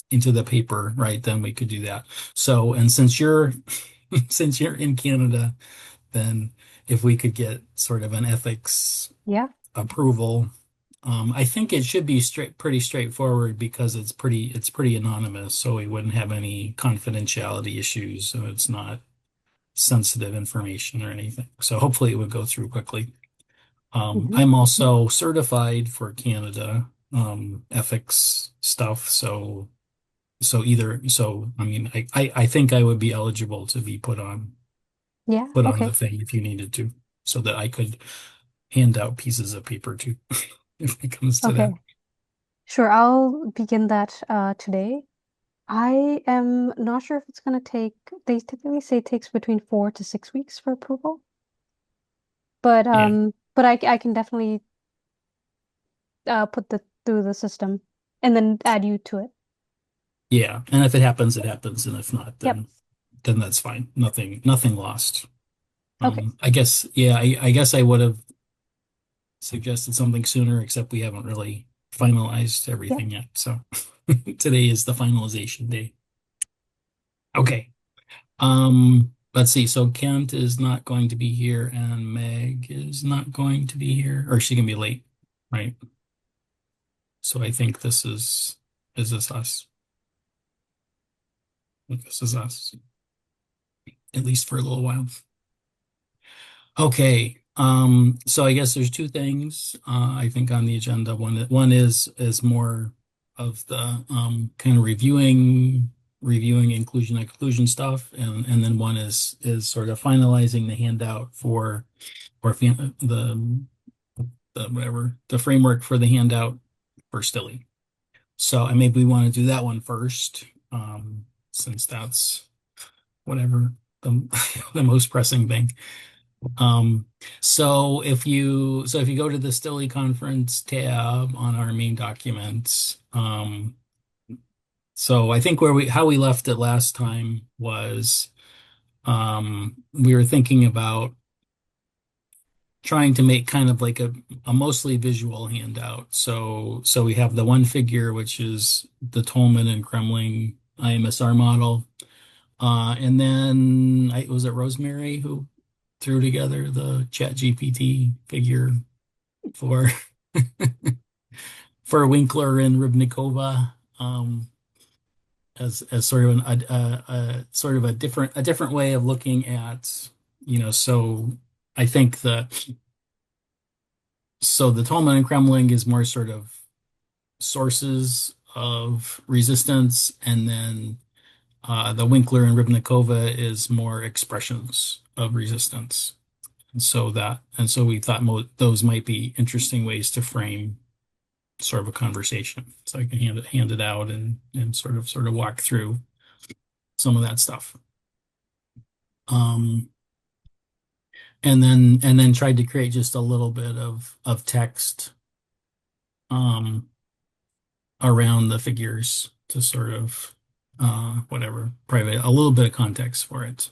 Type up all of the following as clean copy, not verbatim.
into the paper, right? Then we could do that. So, and since you're since you're in Canada, then if we could get sort of an ethics Yeah. approval, I think it should be pretty straightforward because it's pretty anonymous, so we wouldn't have any confidentiality issues. So it's not sensitive information or anything. So hopefully it would go through quickly. Hmm. I'm also certified for Canada ethics stuff, so I mean I think I would be eligible to be Yeah. put on the Okay. thing if you needed to, so that I could hand out pieces of paper too, if it comes to that. Okay. Sure. I'll begin that today. I am not sure if it's going to take, they typically say it takes between 4 to 6 weeks for approval, Yeah. but I can definitely put the through the system and then add you to it. Yeah. And if it happens, it happens. And if not, Yep. then that's fine. Nothing lost. Okay. I guess, yeah, I guess I would have suggested something sooner, except we haven't really finalized Yeah. everything yet. So today is the finalization day. Okay. Let's see. So Kent is not going to be here and Meg is not going to be here, or she can be late, right? So I think is this us? I think this is us, at least for a little while. Okay. So I guess there's two things I think on the agenda. One is more of the kind of reviewing inclusion exclusion stuff, and then one is sort of finalizing the handout for or the whatever the framework for the handout for Stilly. So I maybe we want to do that one first, since that's whatever the the most pressing thing. Um, so if you go to the Stilly conference tab on our main documents, so I think how we left it last time was we were thinking about trying to make kind of like a mostly visual handout. So we have the one figure, which is the Tolman and Kremling IMSR model. And then was it Rosemary who threw together the ChatGPT figure for for Winkler and Rybnikova, as sort of a sort of a different way of looking at, so I think the Tolman and Kremling is more sort of sources of resistance, and then the Winkler and Rybnikova is more expressions of resistance. And so we thought those might be interesting ways to frame sort of a conversation. So I can hand it out and sort of walk through some of that stuff. Um, and then tried to create just a little bit of text um around the figures to sort of whatever, private a little bit of context for it.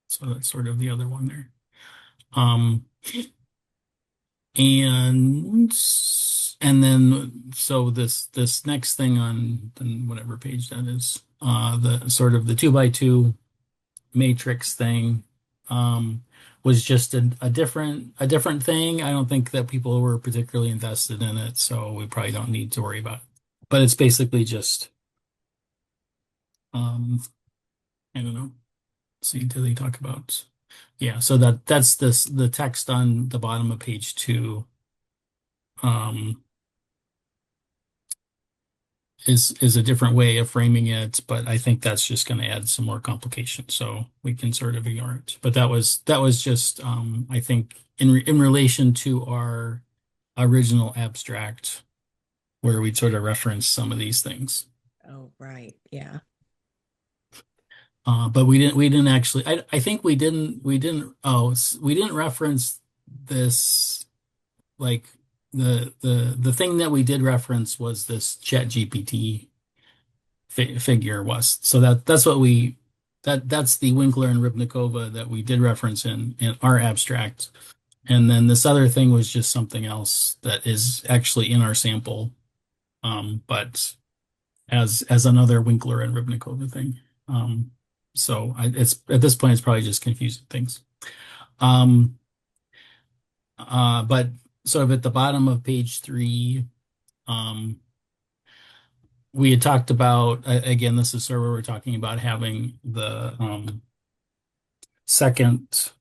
So that's sort of the other one there. Um, and and then so this next thing on then whatever page that is, the sort of the two by two matrix thing, was just a different thing. I don't think that people were particularly invested in it, so we probably don't need to worry about it. But it's basically just um I don't know. See, until they talk about, yeah, so that's the text on the bottom of page two um is a different way of framing it, but I think that's just going to add some more complication, so we can sort of ignore it. But that was just I think in relation to our original abstract where we'd sort of reference some of these things. Oh, right. Yeah. But we didn't actually, I think we didn't reference this, like the thing that we did reference was this Chat GPT figure was. So that's what that's the Winkler and Rybnikova that we did reference in our abstract. And then this other thing was just something else that is actually in our sample. but as another Winkler and Rybnikova thing. So it's at this point it's probably just confusing things. Um, but sort of at the bottom of page 3, um, we had talked about again, this is sort of where we're talking about having the second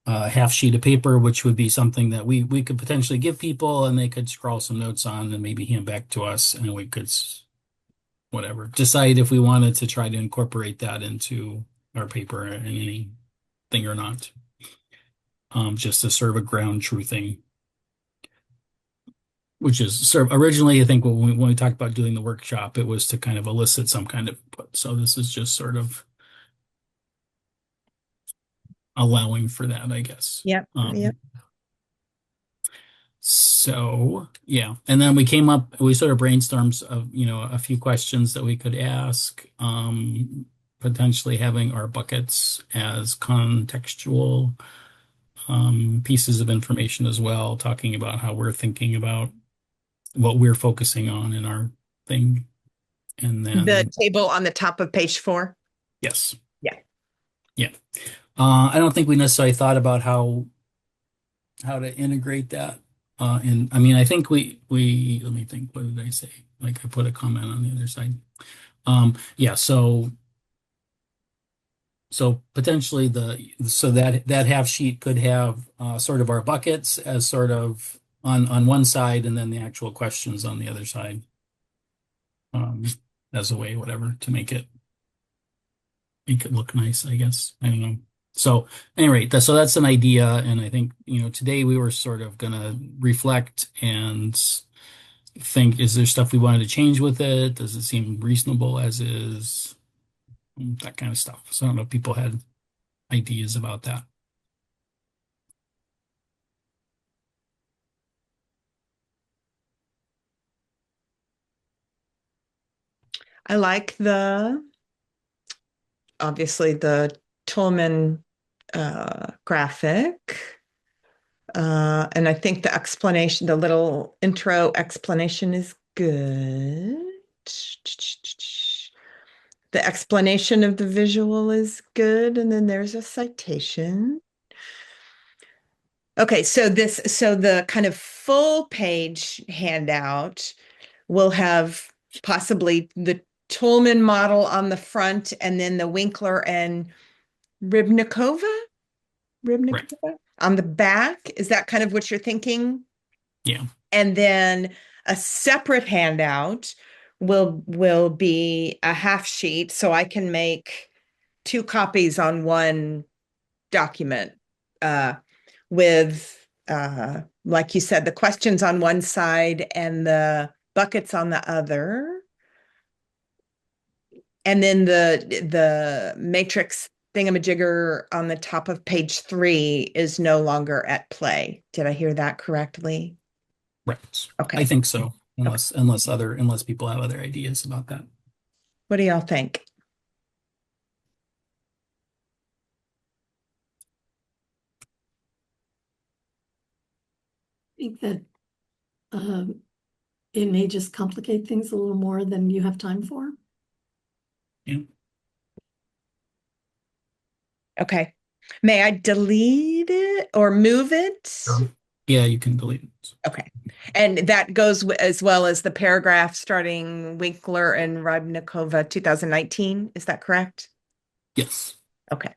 half sheet of paper, which would be something that we could potentially give people and they could scrawl some notes on and maybe hand back to us, and we could whatever decide if we wanted to try to incorporate that into our paper in anything or not. Just to serve a ground truthing, which is sort of originally, I think when we talked about doing the workshop, it was to kind of elicit some kind of input. So this is just sort of allowing for that, I guess. Yep. Yep. So yeah, and then we sort of brainstormed of, a few questions that we could ask, potentially having our buckets as contextual pieces of information as well, talking about how we're thinking about what we're focusing on in our thing. And The then, table on the top of page 4. yes. Yeah. Yeah. I don't think we necessarily thought about how to integrate that. And I mean, I think let me think, what did I say? Like I put a comment on the other side. Yeah, so potentially that half sheet could have sort of our buckets as sort of on one side, and then the actual questions on the other side, as a way, whatever, to make it look nice, I guess. I don't know. So anyway, so that's an idea, and I think today we were sort of gonna reflect and think: is there stuff we wanted to change with it? Does it seem reasonable as is? That kind of stuff. So I don't know if people had ideas about that. I like obviously the Tolman graphic. And I think the explanation, the little intro explanation is good. The explanation of the visual is good. And then there's a citation. Okay, so the kind of full page handout will have possibly the Tolman model on the front and then the Winkler and Rybnikova Right. on the back. Is that kind of what you're thinking? Yeah. And then a separate handout will be a half sheet, so I can make 2 copies on one document, with like you said, the questions on one side and the buckets on the other. And then the matrix thingamajigger on the top of page 3 is no longer at play. Did I hear that correctly? Right. Okay. I think so. Unless people have other ideas about that. What do y'all think? Think that it may just complicate things a little more than you have time for. Yeah. Okay. May I delete it or move it? Yeah, you can delete it. Okay. And that goes as well as the paragraph starting Winkler and Rybnikova 2019. Is that correct? Yes. Okay.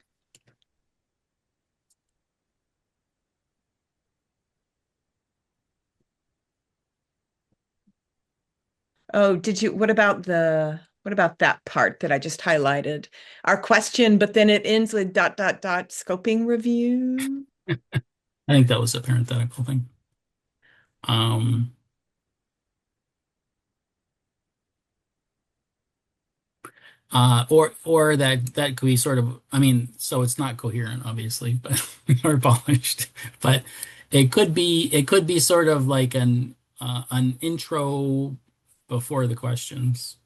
Oh, what about that part that I just highlighted? Our question, but then it ends with ... scoping review. I think that was a parenthetical thing. Or that could be sort of, I mean, so it's not coherent, obviously, but or polished, but it could be sort of like an intro before the questions.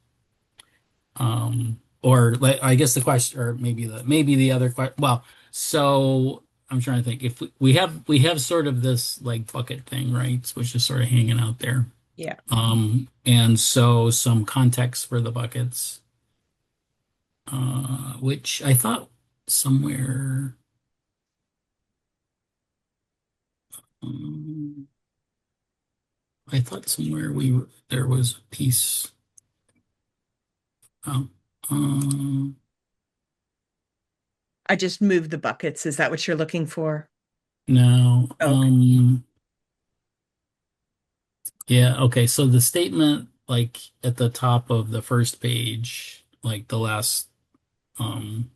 Or like, I guess the question, or maybe the other question. Well, so I'm trying to think if we have sort of this like bucket thing, right? Which is sort of hanging out there. Yeah. And so some context for the buckets, which I thought somewhere, um, I thought somewhere there was a piece. Oh, um, I just moved the buckets. Is that what you're looking for? no, Okay. yeah, okay. So the statement, like at the top of the first page, like the last, um,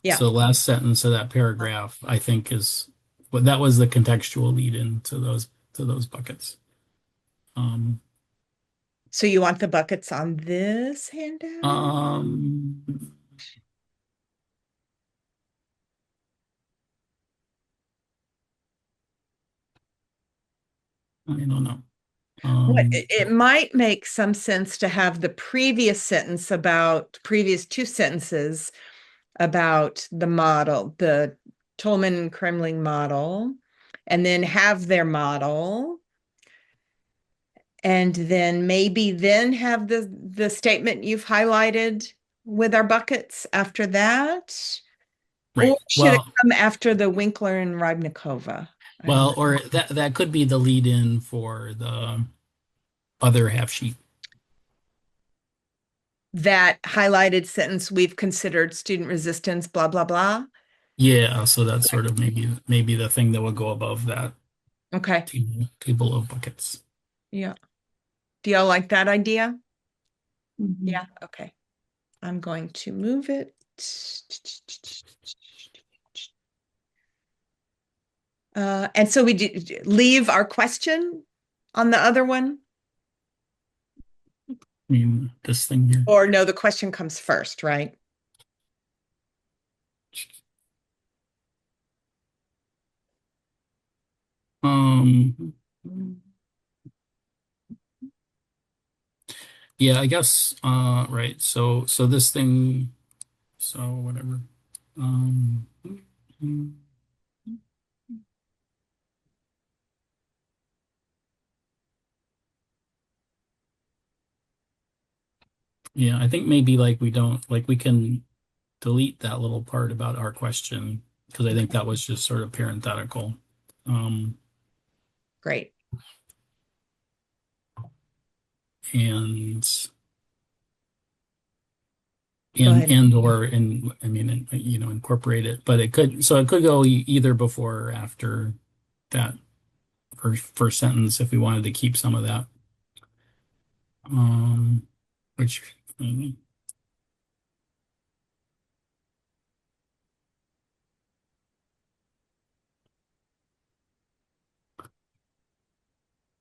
Yeah. so the last sentence of that paragraph, I think is what that was the contextual lead in to those buckets. Um, So you want the buckets on this handout? um, I don't know. It might make some sense to have the previous two sentences about the model, the Tolman Kremling model, and then have their model, and then maybe then have the statement you've highlighted with our buckets after that. Or Right. should it come after the Winkler and Rybnikova? I don't know. Or that could be the lead in for the other half sheet. That highlighted sentence, we've considered student resistance, blah, blah, blah. Yeah, so that's sort of maybe the thing that would go above that Okay. table of buckets. Yeah. Do y'all like that idea? Mhm. Yeah. Okay. I'm going to move it. And so we leave our question on the other one, I mean, this thing here. or no, the question comes first, right? Um, yeah, I guess, right. So this thing, so whatever. Um, yeah, I think maybe like we don't, like we can delete that little part about our question because I think that was just sort of parenthetical. Um, Great. and Go ahead. I mean, incorporate it, but it could go either before or after that first sentence if we wanted to keep some of that. Um, which,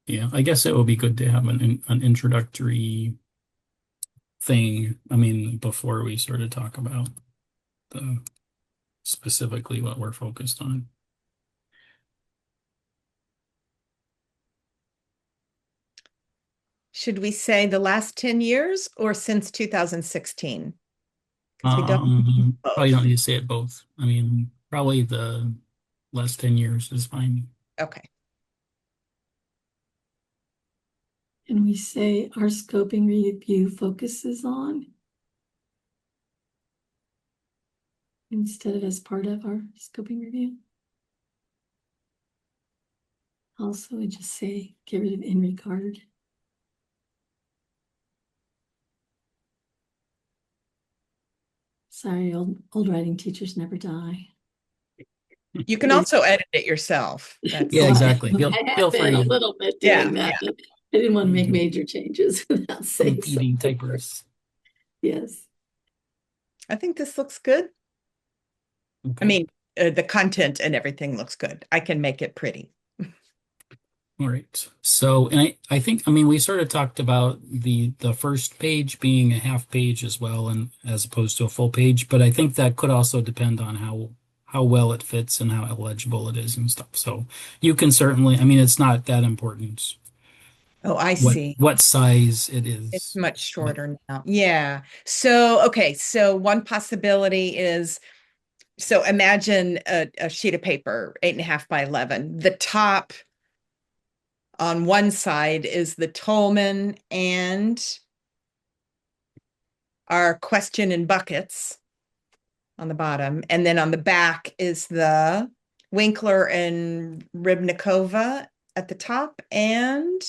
yeah, I guess it would be good to have an introductory thing. I mean, before we sort of talk about the specifically what we're focused on. Should we say the last 10 years or since 2016? Because we don't Probably both. don't need to say it both. I mean, probably the last 10 years is fine. Okay. Can we say our scoping review focuses on instead of as part of our scoping review? Also, we just say get rid of in regard. Sorry, old writing teachers never die. You can also edit it yourself. That's Yeah, exactly. I have Feel been free a to little bit Yeah, doing that, but I didn't want to make Mhm. major changes without saying competing something typers. first. Yes. I think this looks good. I Okay. mean, the content and everything looks good. I can make it pretty. All right. So, and I think, I mean, we sort of talked about the first page being a half page as well, and as opposed to a full page, but I think that could also depend on how well it fits and how illegible it is and stuff. So you can certainly, I mean, it's not that important Oh, I see. what size it It's is. much shorter now. Yeah. So, okay. So one possibility is, so imagine a sheet of paper, 8.5 by 11. The top on one side is the Tolman and our question in buckets on the bottom. And then on the back is the Winkler and Rybnikova at the top and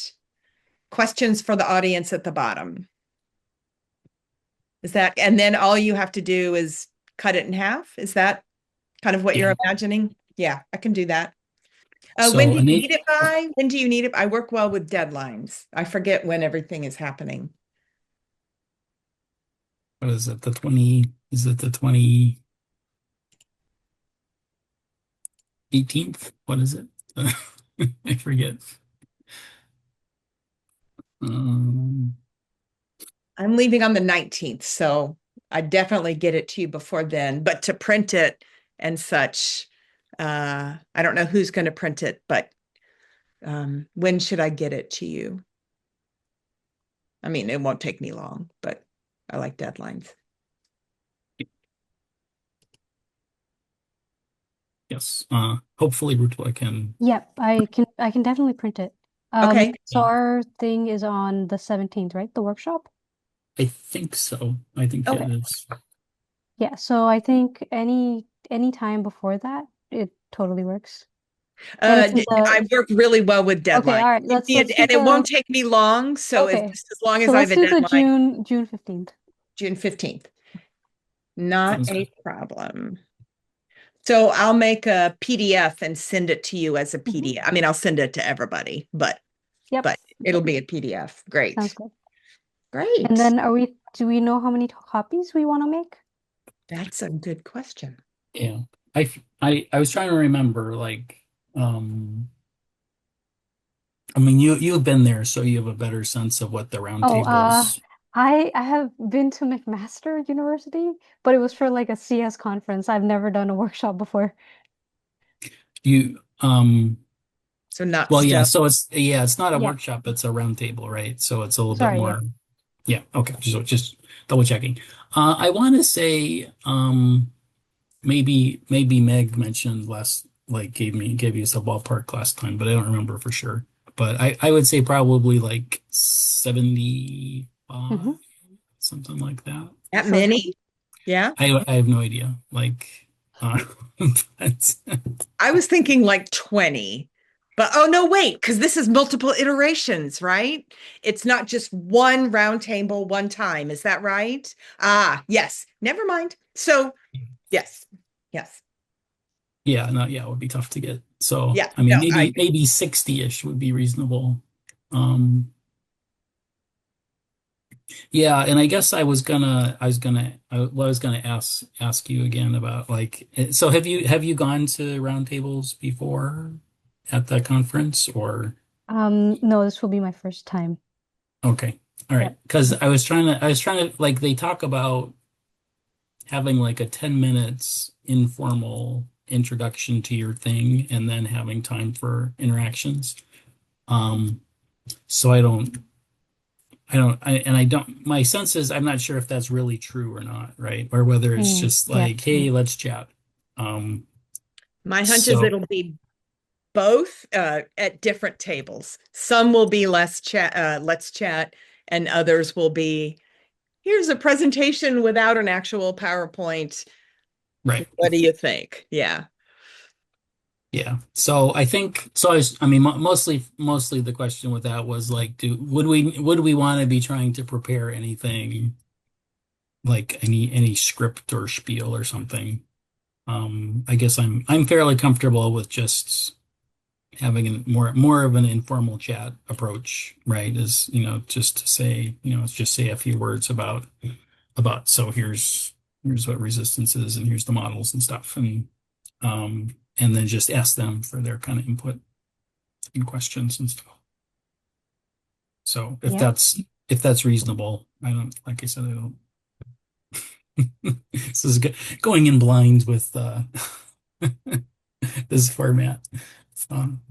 questions for the audience at the bottom. Is that, and then all you have to do is cut it in half? Is that kind of what you're imagining? Yeah, I can do that. When do you need it by? When do you need it? I work well with deadlines. I forget when everything is happening. What is it? Is it the 18th? What is it? I forget. I'm leaving on the 19th, so I definitely get it to you before then. But to print it and such, I don't know who's going to print it, but when should I get it to you? I mean, it won't take me long, but I like deadlines. Yes. Hopefully Rutula can. Yep, I can definitely print it. Okay. So our thing is on the 17th, right? The workshop? I think so. I think Okay. it is. Yeah, so I think any time before that, it totally works. And it's in I the work really well with Okay, all deadlines. right, let's do And it won't take me long, so Okay. as long as So I let's have a do the deadline, June 15th. June 15th. Not Sounds a good. problem. So I'll make a PDF and send it to you as a PDF. I mean, I'll send it to everybody, but Yep, it'll be a PDF. Great. sounds good. Great. And then do we know how many copies we want to make? That's a good question. Yeah. I was trying to remember, like, I mean, you've been there, so you have a better sense of what the roundtables. I have been to McMaster University, but it was for like a CS conference. I've never done a workshop before. You So not well, yeah, still. so it's not a Yeah. workshop, it's a roundtable, right? So it's a little bit Sorry, more. Yeah, okay. So just double checking. I want to say maybe Meg mentioned gave us a ballpark last time, but I don't remember for sure. But I would say probably like 75, Mhm. something like that. That Sounds many? Yeah. I have no idea. Like but I was thinking like 20. But oh no, wait, because this is multiple iterations, right? It's not just one round table one time. Is that right? Ah, yes. Never mind. So yes. Yes. yeah, no, yeah, it would be tough to get. So Yeah. I mean No, maybe 60-ish would be reasonable. Um Yeah, and I guess I was gonna ask you again about like so have you gone to roundtables before at that conference or No, this will be my first time. okay. All right. Yep. Because I was trying to like they talk about having like a 10 minutes informal introduction to your thing and then having time for interactions. Um so I don't, my sense is I'm not sure if that's really true or not, right? Or whether it's just Yeah. like, hey, let's chat. Um, my hunch is so it'll be both at different tables. Some will be let's chat, and others will be here's a presentation without an actual PowerPoint. right. What do you think? Yeah. Yeah. So I think so I mean mostly the question with that was like would we want to be trying to prepare anything like any script or spiel or something? I guess I'm fairly comfortable with just having more of an informal chat approach, right? Is, just to say, let's just say a few words about so here's what resistance is and here's the models and stuff. And then just ask them for their kind of input and questions and stuff. So Yeah. if that's reasonable, I don't, like I said, I don't this is going in blind with this format. Um,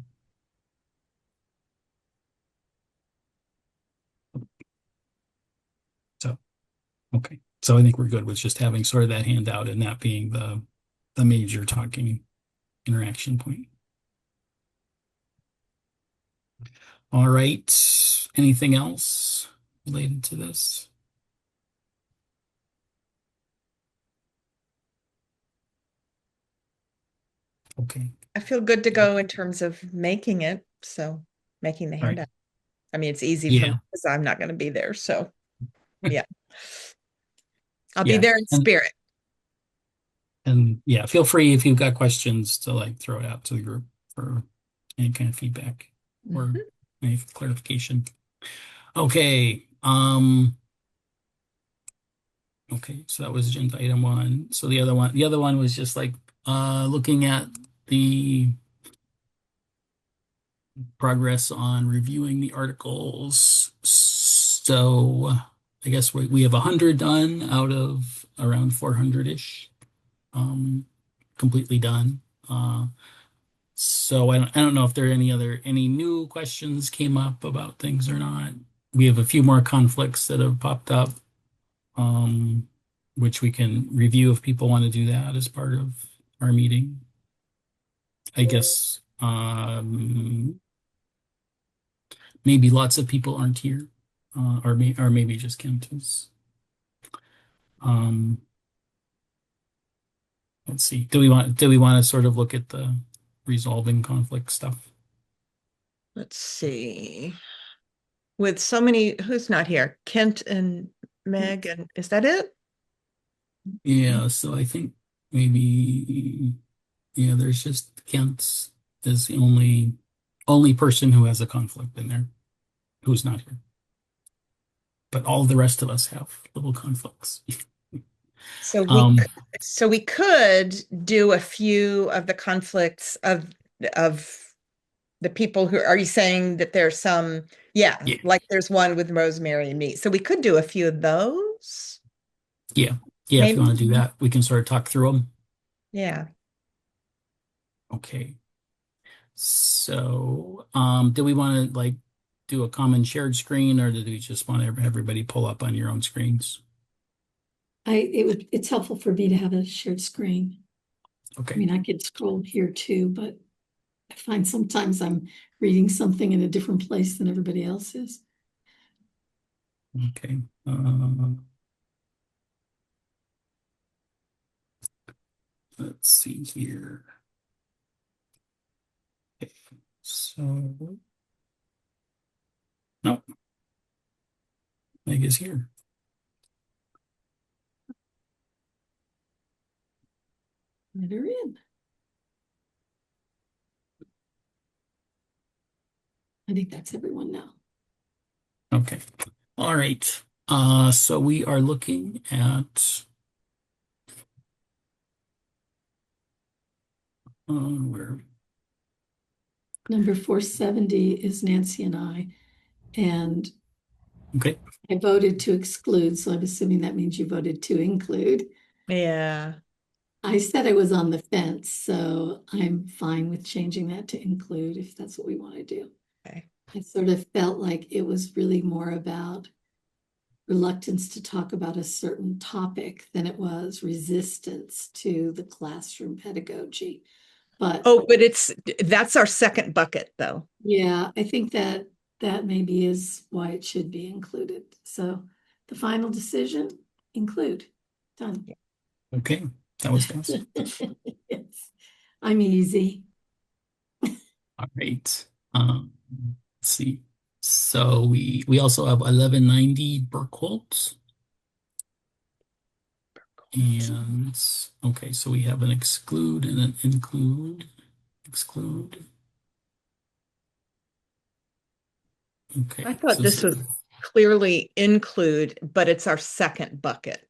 so okay. So I think we're good with just having sort of that handout and that being the major talking interaction point. All right. Anything else related to this? Okay. I feel good to go in terms of making it, so making the All right. handout. I mean, it's easy for me Yeah. because I'm not going to be there, so yeah. I'll be Yeah. there in spirit. And yeah, feel free if you've got questions to like throw it out to the group for any kind of feedback or Mhm. any clarification. Okay. Okay, so that was agenda item one. So the other one was just like looking at the progress on reviewing the articles. So I guess we have 100 done out of around 400-ish, completely done. So I don't know if there are any new questions came up about things or not. We have a few more conflicts that have popped up, um, which we can review if people want to do that as part of our meeting. I guess maybe lots of people aren't here, or maybe just Kent is. Um, let's see. Do we want to sort of look at the resolving conflict stuff? Let's see. With so many, who's not here? Kent and Meg, and is that it? Yeah, so I think maybe yeah, there's just Kent is the only person who has a conflict in there who's not here. But all the rest of us have little conflicts. So we Um, so we could do a few of the conflicts of the people who are you saying that there's some, yeah, yeah, like there's one with Rosemary and me. So we could do a few of those, yeah, yeah. If you maybe. want to do that, we can sort of talk through them. Yeah. Okay. So, do we want to like do a common shared screen, or do we just want everybody pull up on your own screens? It's helpful for me to have a shared screen. I Okay. mean, I could scroll here too, but I find sometimes I'm reading something in a different place than everybody else is. Okay. Let's see here. Okay. So, no, Meg is here. Let her in. I think that's everyone now. Okay. All right. So we are looking at where Number 470 is Nancy and I, and okay. I voted to exclude, so I'm assuming that means you voted to include. Yeah. I said I was on the fence, so I'm fine with changing that to include if that's what we want to do. Okay. I sort of felt like it was really more about reluctance to talk about a certain topic than it was resistance to the classroom pedagogy. But Oh, but that's our second bucket though. yeah, I think that maybe is why it should be included. So the final decision, include. Done. Okay. That was fast. Yes, I'm easy. All right. Let's see. So we also have 1190 Burkholtz. And okay, so we have an exclude and an include. Exclude. I Okay. thought this was clearly include, but it's our second bucket.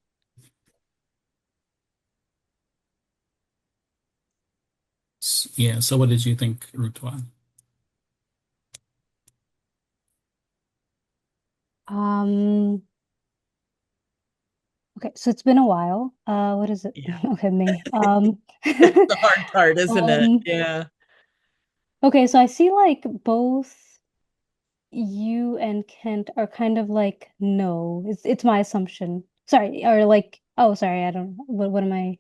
Yeah, so what did you think, Rutuan? Um, okay, so it's been a while. What is it? Yeah. Okay, May. It's the hard part, isn't it? Um, Yeah. okay, so I see like both you and Kent are kind of like no. It's my assumption. Sorry, or like oh, sorry, I don't what am I?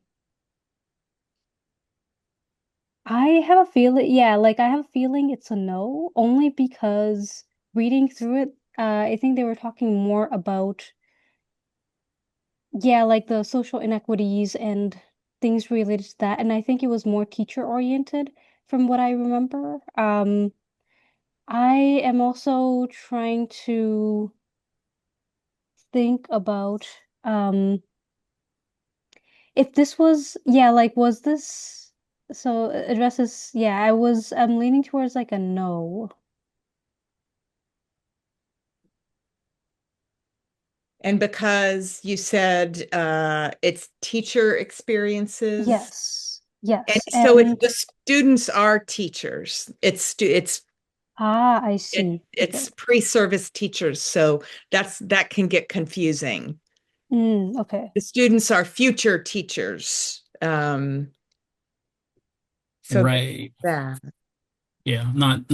I have a feeling, yeah, like I have a feeling it's a no, only because reading through it, I think they were talking more about, yeah, like the social inequities and things related to that. And I think it was more teacher oriented from what I remember. I am also trying to think about if this was, yeah, like was this, so addresses, yeah, I'm leaning towards like a no. And because you said it's teacher experiences, Yes. and Yes. so if And the students are teachers, I see. it's Okay. pre-service teachers, so that can get confusing. Okay. The students are future teachers. So Right. that Yeah. Not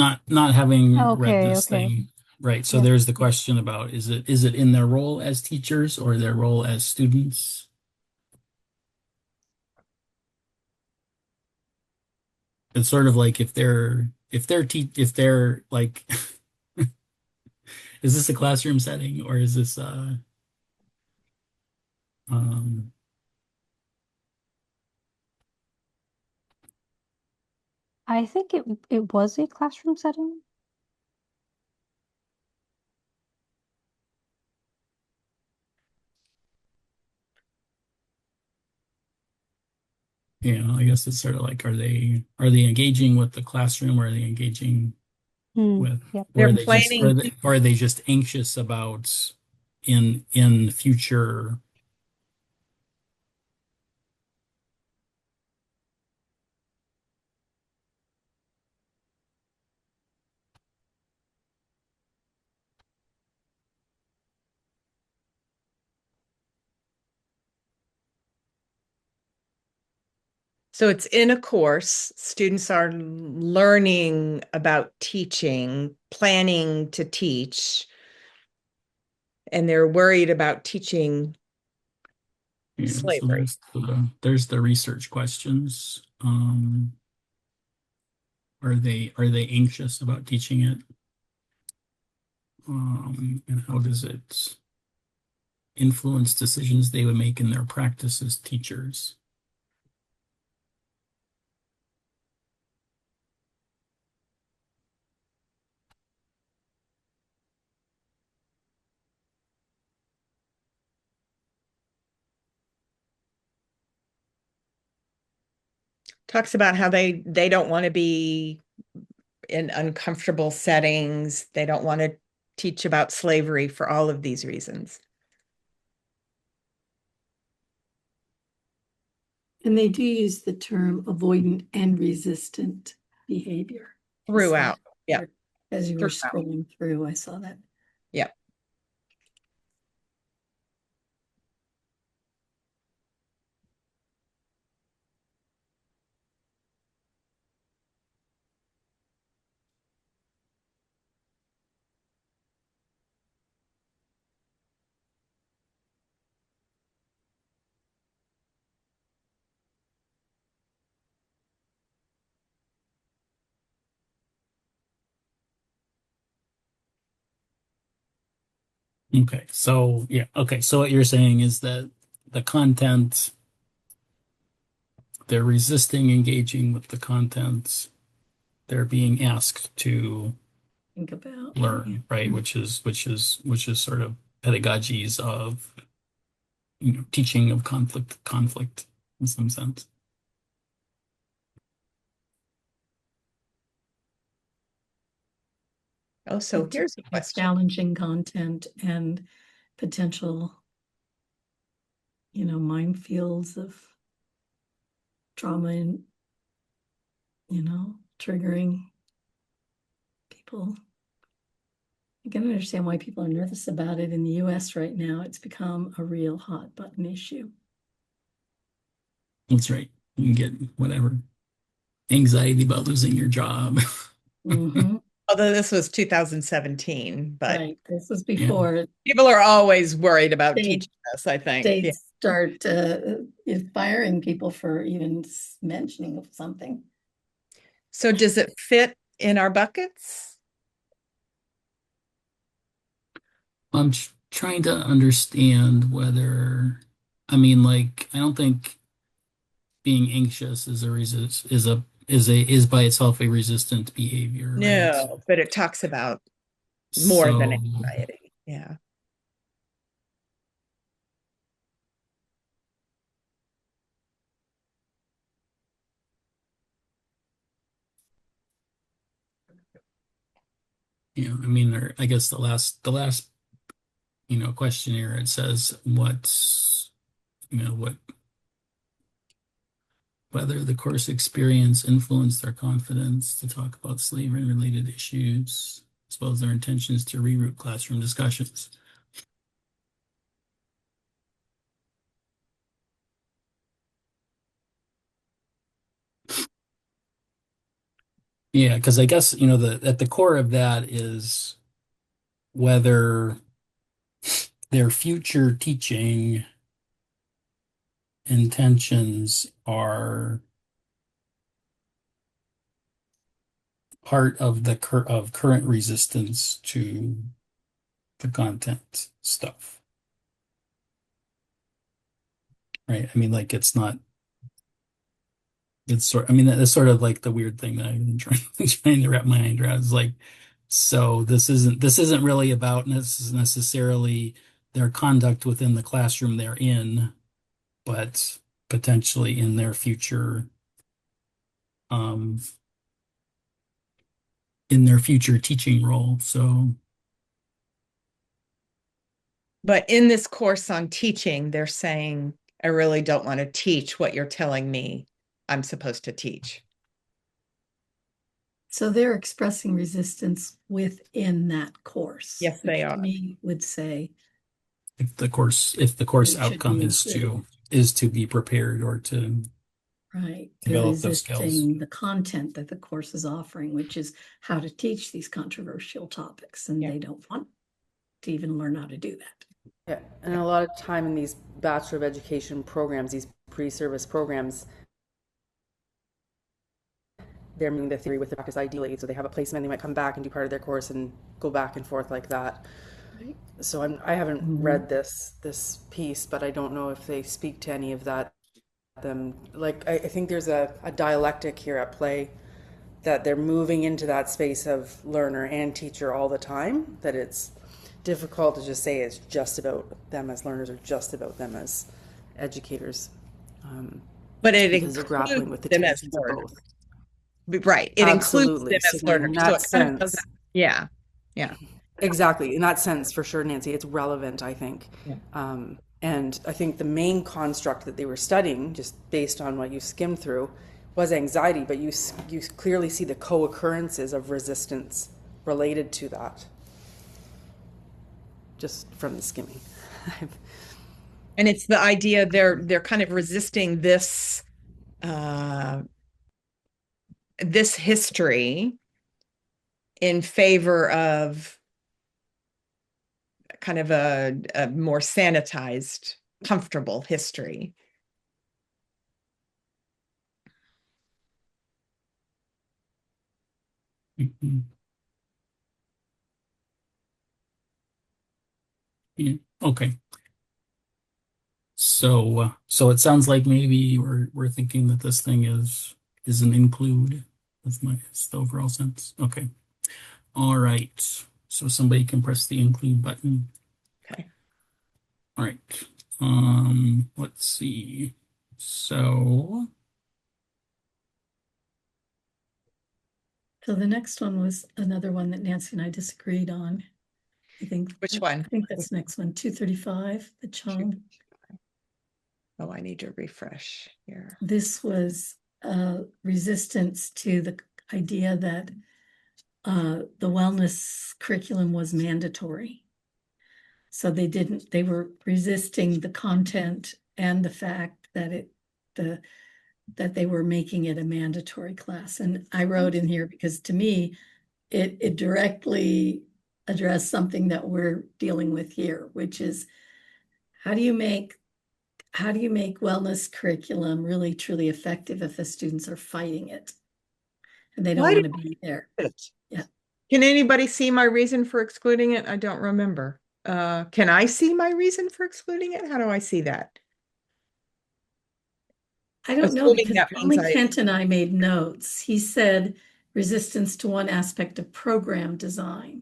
having read Okay, this okay. thing. Right. So Yeah. there's the question about is it in their role as teachers or their role as students? It's sort of like if they're like is this a classroom setting or is this um I think it was a classroom setting. I guess it's sort of like are they engaging with the classroom or are they engaging with Yep. or they're are they just planning. or are they just anxious about in future. So it's in a course. Students are learning about teaching, planning to teach, and they're worried about teaching So slavery. there's the research questions. Are they anxious about teaching it? And how does it influence decisions they would make in their practice as teachers? Talks about how they don't want to be in uncomfortable settings. They don't want to teach about slavery for all of these reasons. And they do use the term avoidant and resistant behavior. I saw Throughout. that Yeah. there. As you were Throughout. scrolling through, I saw that. Yeah. Okay, so yeah, okay, so what you're saying is that the content, they're resisting engaging with the content they're being asked to Think about. learn, right? Which is sort of pedagogies of teaching of conflict in some sense. Oh, so here's a question. Challenging content and potential, minefields of trauma and, triggering people. I can understand why people are nervous about it in the US right now. It's become a real hot button issue. That's right. You can get whatever anxiety about losing your job. Mm-hmm. Although this was 2017, but Right. This was before people are always worried about They- teaching us, I think. they Yeah. start firing people for even mentioning of something. So does it fit in our buckets? I'm trying to understand whether, I mean, like, I don't think being anxious is a resist is by itself a resistant behavior, right? No, but it talks about more than So, anxiety. Yeah. I mean, I guess the last, questionnaire, it says what whether the course experience influenced their confidence to talk about slavery and related issues, as well as their intentions to reroute classroom discussions. Yeah, because I guess, at the core of that is whether their future teaching intentions are part of of current resistance to the content stuff, right? I mean, like, I mean, that's sort of like the weird thing that I've been trying to wrap my mind around, is like, so this isn't really about necessarily their conduct within the classroom they're in, but potentially in their future, um, teaching role. So, But in this course on teaching, they're saying, I really don't want to teach what you're telling me I'm supposed to teach. So they're expressing resistance within that course. Yes, they which are. to me would say if the course it should outcome be is to be prepared or to right. They're develop those skills. resisting the content that the course is offering, which is how to teach these controversial topics, and Yeah. they don't want to even learn how to do that. Yeah, and a lot of time in these Bachelor of Education programs, these pre-service programs, they're moving the theory with the practice ideally. So they have a placement, they might come back and do part of their course and go back and forth like that. Right. So I haven't read this piece, but I don't know if they speak to any of that. I think there's a dialectic here at play, that they're moving into that space of learner and teacher all the time, that it's difficult to just say it's just about them as learners or just about them as educators. But it Because they're grappling with the them as tensions of learners. both. Right. It includes Absolutely. them So as then in learners. that So it kind of sense, doesn't- yeah. Yeah. exactly. In that sense, for sure, Nancy, it's relevant, I think. Yeah. And I think the main construct that they were studying, just based on what you skimmed through, was anxiety, but you clearly see the co-occurrences of resistance related to that, just from the skimming. And it's the idea they're kind of resisting this this history in favor of kind of a more sanitized, comfortable history. Mhm. Yeah. Okay. So it sounds like maybe we're thinking that this thing is an include. That's the overall sense. Okay. All right. So somebody can press the include button. Okay. All right. Let's see. So So the next one was another one that Nancy and I disagreed on. I think. Which one? I think that's the next one, 235, the Chung. Oh, I need to refresh here. This was resistance to the idea that the wellness curriculum was mandatory. So they were resisting the content and the fact that that they were making it a mandatory class. And I wrote in here because to me, it directly addressed something that we're dealing with here, which is how do you make wellness curriculum really truly effective if the students are fighting it and they don't want to be there? It. Yeah. Can anybody see my reason for excluding it? I don't remember. can I see my reason for excluding it? How do I see that? I don't know, Assuming because that means only Kent and I made notes. He said resistance to one aspect of program design.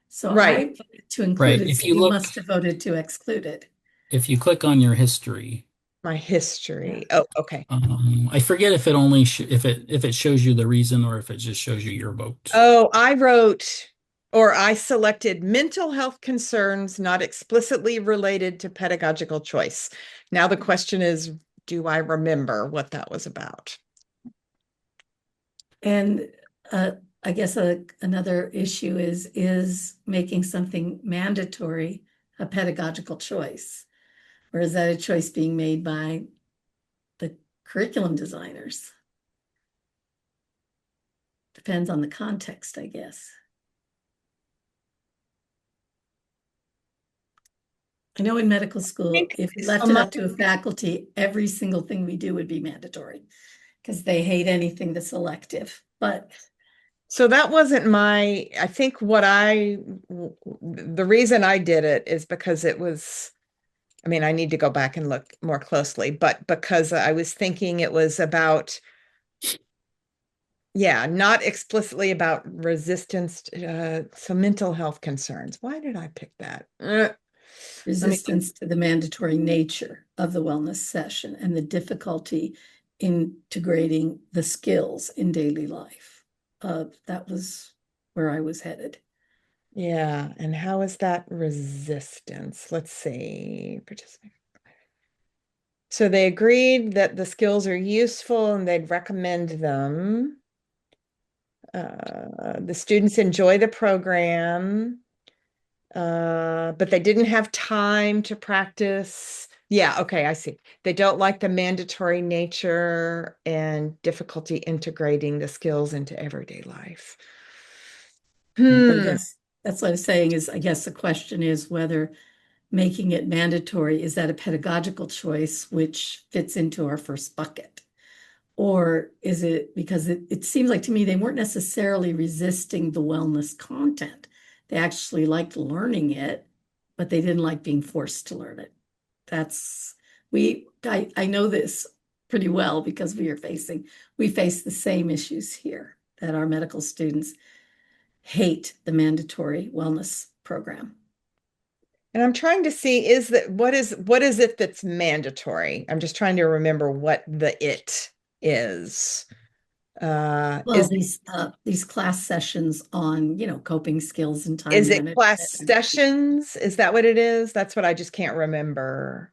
So Right. I voted to include Right. it, If so you you look, must have voted to exclude it. if you click on your history, My history. Oh, okay. I forget if it only if it shows you the reason or if it just shows you your vote. Oh, I selected mental health concerns not explicitly related to pedagogical choice. Now the question is, do I remember what that was about? And I guess another issue is making something mandatory a pedagogical choice, or is that a choice being made by the curriculum designers? Depends on the context, I guess. I know in medical school, think if we it's left it up to a faculty, every single thing we do would be mandatory because they hate anything that's elective. But So that wasn't I think the reason I did it is because it was, I mean, I need to go back and look more closely, but because I was thinking it was about, yeah, not explicitly about resistance, so mental health concerns. Why did I pick that? resistance to the mandatory nature of the wellness session and the difficulty integrating the skills in daily life. That was where I was headed. Yeah, and how is that resistance? Let's see. So they agreed that the skills are useful and they'd recommend them. The students enjoy the program, but they didn't have time to practice. Yeah, okay, I see. They don't like the mandatory nature and difficulty integrating the skills into everyday life. But I guess that's what I'm saying is, I guess the question is whether making it mandatory, is that a pedagogical choice, which fits into our first bucket? Or is it because it seems like to me they weren't necessarily resisting the wellness content. They actually liked learning it, but they didn't like being forced to learn it. I know this pretty well because we face the same issues here, that our medical students hate the mandatory wellness program. And I'm trying to see, what is it that's mandatory? I'm just trying to remember what the it is. Well, these class sessions on, coping skills and time Is it management. class sessions? Is that what it is? That's what I just can't remember.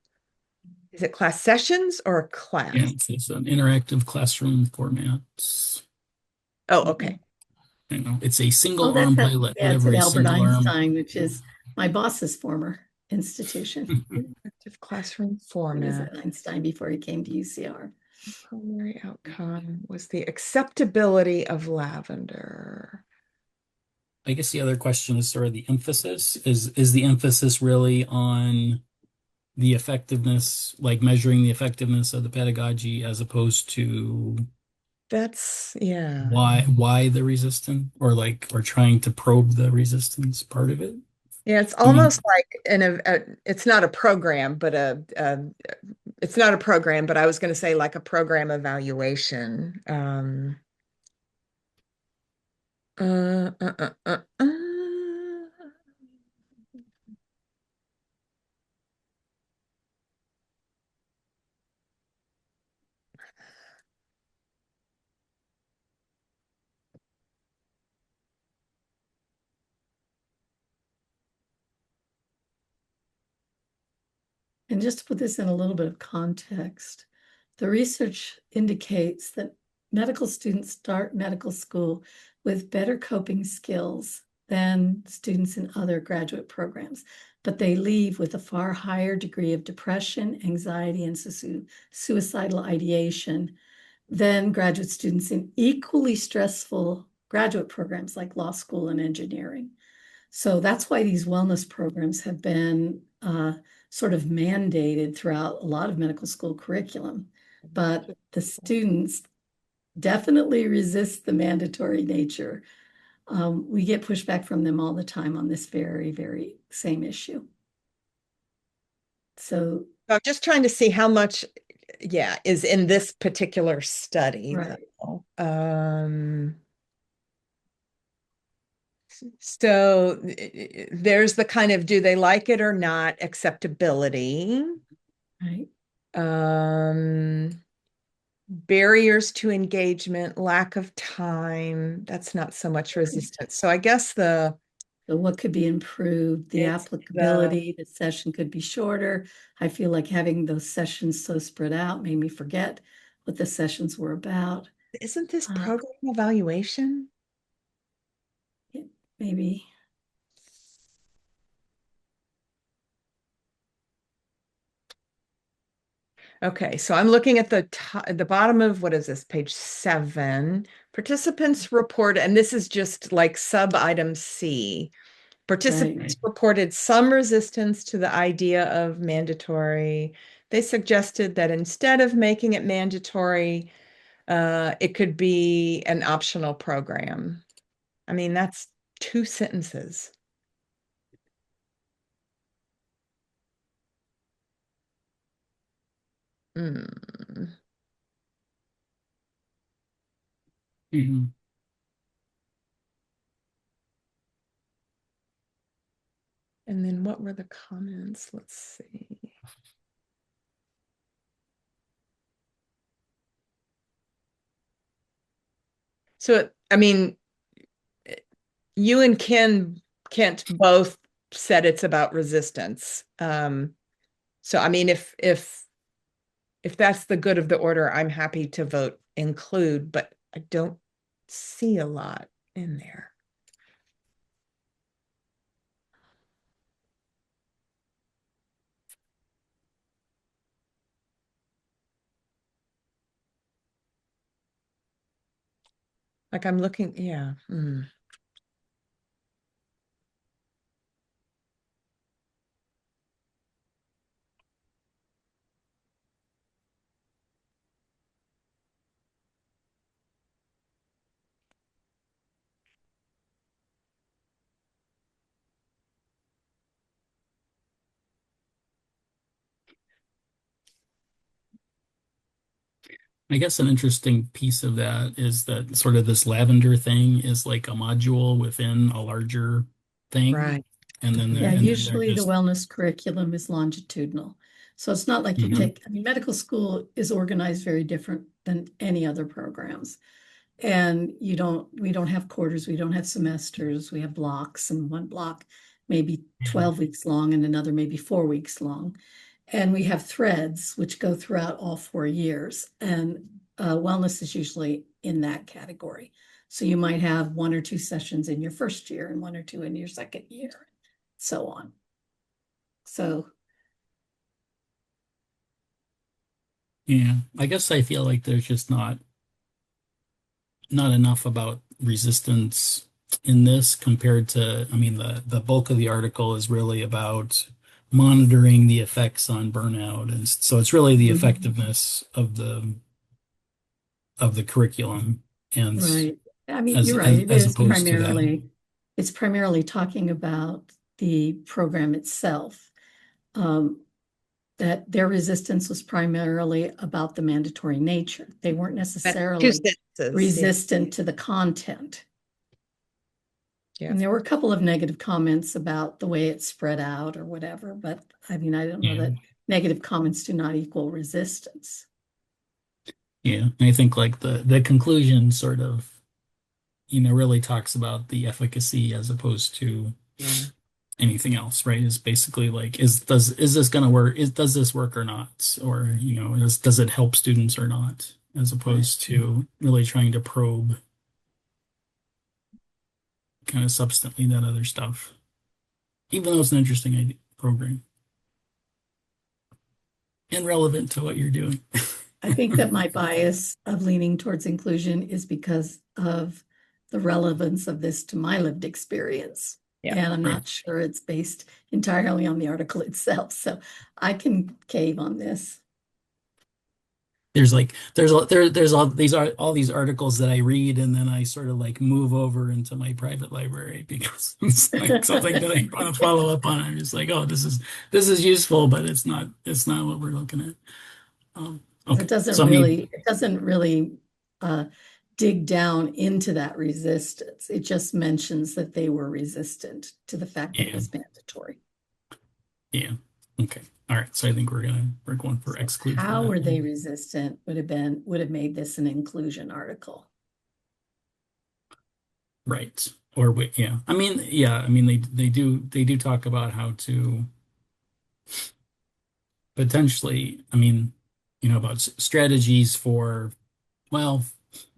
Is it class sessions or a class? Yeah, it's an interactive classroom format. Oh, okay. You know, it's a single that's arm at, pilot, yeah, it's whatever at a Albert single arm. Einstein, which is my boss's former institution. Interactive classroom He was format. at Einstein before he came to UCR. Primary outcome was the acceptability of lavender. I guess the other question is sort of the emphasis. Is the emphasis really on the effectiveness, like measuring the effectiveness of the pedagogy as opposed to That's, yeah. why the resistance or trying to probe the resistance part of it? Yeah, it's almost like it's not a program, but it's not a program, but I was going to say like a program evaluation. Uh, uh, uh, uh, uh. And just to put this in a little bit of context, the research indicates that medical students start medical school with better coping skills than students in other graduate programs, but they leave with a far higher degree of depression, anxiety, and suicidal ideation than graduate students in equally stressful graduate programs like law school and engineering. So that's why these wellness programs have been sort of mandated throughout a lot of medical school curriculum. But the students definitely resist the mandatory nature We get pushback from them all the time on this very, very same issue. So, I'm just trying to see how much, yeah, is in this particular study. right. Though. So there's the kind of do they like it or not acceptability. Right. Barriers to engagement, lack of time. That's not so much resistance. So I guess So what could be improved? The It's applicability, the session could be shorter. I feel like having those sessions so spread out made me forget what the sessions were about. isn't this program evaluation? Maybe. Okay, so I'm looking at the bottom of what is this, page 7. Participants report, and this is just like sub item C. Participants reported some resistance to the idea of mandatory. They suggested that instead of making it mandatory, it could be an optional program. I mean, that's 2 sentences. Hmm. Mhm. And then what were the comments? Let's see. So, I mean, you and Kent both said it's about resistance. So, I mean, if that's the good of the order, I'm happy to vote include, but I don't see a lot in there. Like I'm looking, yeah. I guess an interesting piece of that is that sort of this lavender thing is like a module within a larger thing. Right. And then Yeah, and then usually the just wellness curriculum is longitudinal. So it's not like you Mhm. take, I mean, medical school is organized very different than any other programs. And we don't have quarters, we don't have semesters, we have blocks, and one block maybe 12 weeks long and another maybe 4 weeks long. And we have threads which go throughout all 4 years. And wellness is usually in that category. So you might have 1 or 2 sessions in your first year and 1 or 2 in your second year, so on. So Yeah, I guess I feel like there's just not enough about resistance in this compared to, I mean, the bulk of the article is really about monitoring the effects on burnout, and so it's really the effectiveness of the curriculum, and right. I mean, as you're right. It as is opposed to that. it's primarily talking about the program itself. That their resistance was primarily about the mandatory nature. They weren't necessarily 2 sentences. resistant to the content. Yeah. And there were a couple of negative comments about the way it's spread out or whatever, but I mean, I don't know Yeah. that negative comments do not equal resistance. Yeah, I think like the conclusion sort of, really talks about the efficacy as opposed to Yeah. anything else, right? Is basically like, is this gonna work? Does this work or not? Or, does it help students or not? As opposed to really trying to probe kind of substantially that other stuff. Even though it's an interesting program and relevant to what you're doing. I think that my bias of leaning towards inclusion is because of the relevance of this to my lived experience. Yeah. And I'm Right. not sure it's based entirely on the article itself. So I can cave on this. there's all these articles that I read, and then I sort of like move over into my private library because it's like something that I want to follow up on. I'm just like, oh, this is useful, but it's not what we're looking at. Okay. It doesn't So I mean, really dig down into that resistance. It just mentions that they were resistant to the fact that it yeah, was mandatory. yeah. Okay. All right. So I think we're going for exclude for How that were they one. resistant would have made this an inclusion article. Right. Or yeah. I mean, yeah. I mean, they do talk about how to potentially. I mean, about strategies for. Well,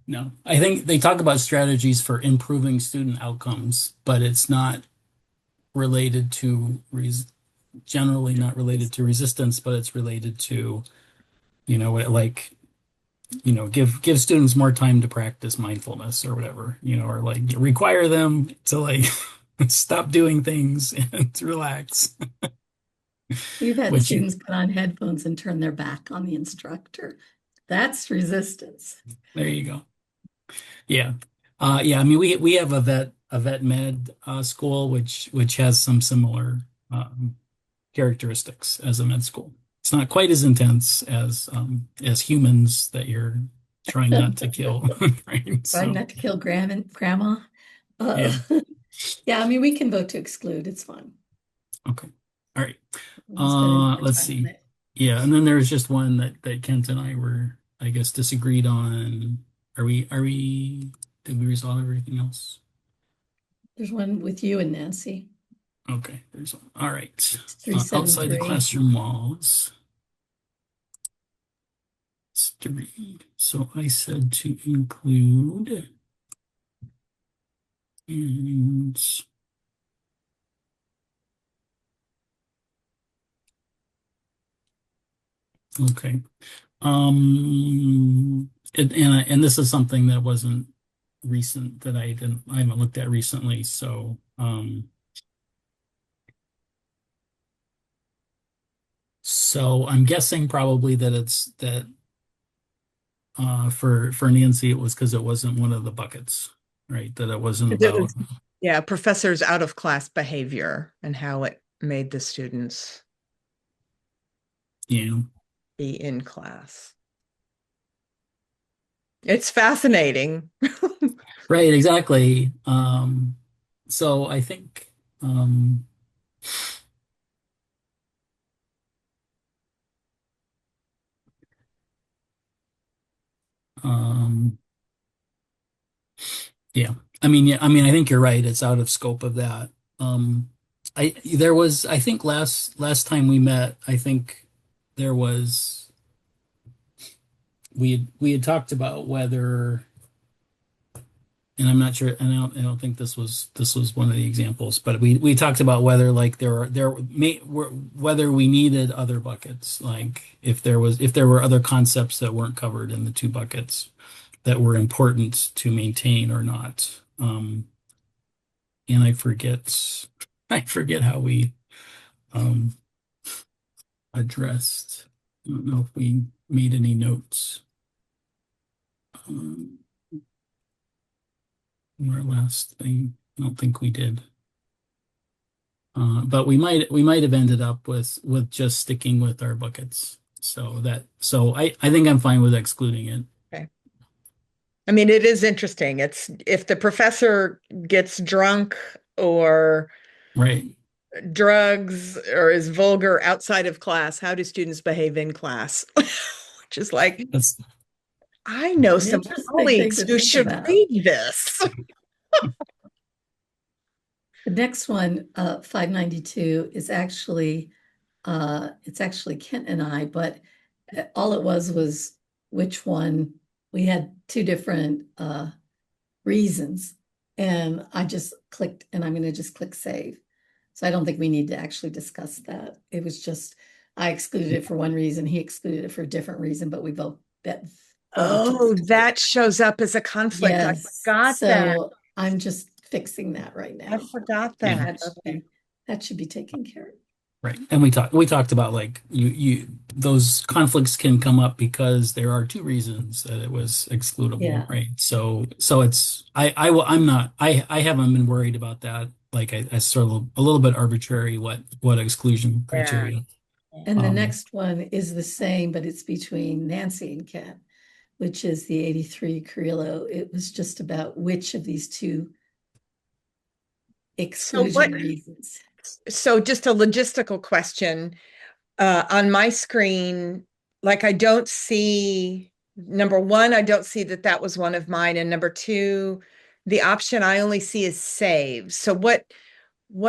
no. I think they talk about strategies for improving student outcomes, but it's not related to generally not related to resistance, but it's related to, like, give students more time to practice mindfulness or whatever, or like require them to like stop doing things and to relax. We've had Which students put on headphones and turn their back on the instructor. That's resistance. there you go. Yeah. Yeah, I mean we have a vet med school which has some similar characteristics as a med school. It's not quite as intense as humans that you're trying not to kill, right? Trying So not to kill grandma. yeah. Yeah, I mean, we can vote to exclude. It's fine. Okay. All right. We'll spend any more Let's time on see. it. Yeah, and then there's just one that Kent and I were, I guess, disagreed on. Did we resolve everything else? There's one with you and Nancy. Okay, there's one. All right. It's Outside the 373. classroom walls. It's 3. So I said to include and okay. And this is something that wasn't recent that I haven't looked at recently. So I'm guessing probably that it's that for Nancy it was because it wasn't one of the buckets, right? That it wasn't It about was, yeah, professors' out of class behavior and how it made the students you know be in class. It's fascinating. right, exactly. So I think um yeah. I mean I think you're right. It's out of scope of that. I think last time we met, I think there was we had talked about whether, and I'm not sure, and I don't think this was one of the examples, but we talked about whether like whether we needed other buckets, like if there were other concepts that weren't covered in the two buckets that were important to maintain or not. And I forget how we um addressed. I don't know if we made any notes. Um, our last thing, I don't think we did. But we might have ended up with just sticking with our buckets. So I think I'm fine with excluding it. Okay. I mean, it is interesting. It's if the professor gets drunk or Right. drugs or is vulgar outside of class, how do students behave in class? Which is like, That's I know An some interesting colleagues thing to who think should about. read this. The next one, 592, is actually it's actually Kent and I, but all it was which one. We had two different reasons, and I just clicked, and I'm going to just click save. So I don't think we need to actually discuss that. It was just I excluded it for one reason, he excluded it for a different reason, but we both Oh, that shows up as a conflict. I yes. forgot that. So I'm just fixing that right now. I forgot Yeah. that. Okay. That should be taken care of. right. And we talked about like those conflicts can come up because there are two reasons that it was excludable, Yeah. right? So it's I'm not I haven't been worried about that. Like I sort of a little bit arbitrary what exclusion criteria. And the Um, next one is the same, but it's between Nancy and Ken, which is the 83 Carrillo. It was just about which of these two exclusion reasons. So just a logistical question. On my screen, like I don't see, number one, I don't see that that was one of mine. And number two, the option I only see is save. So what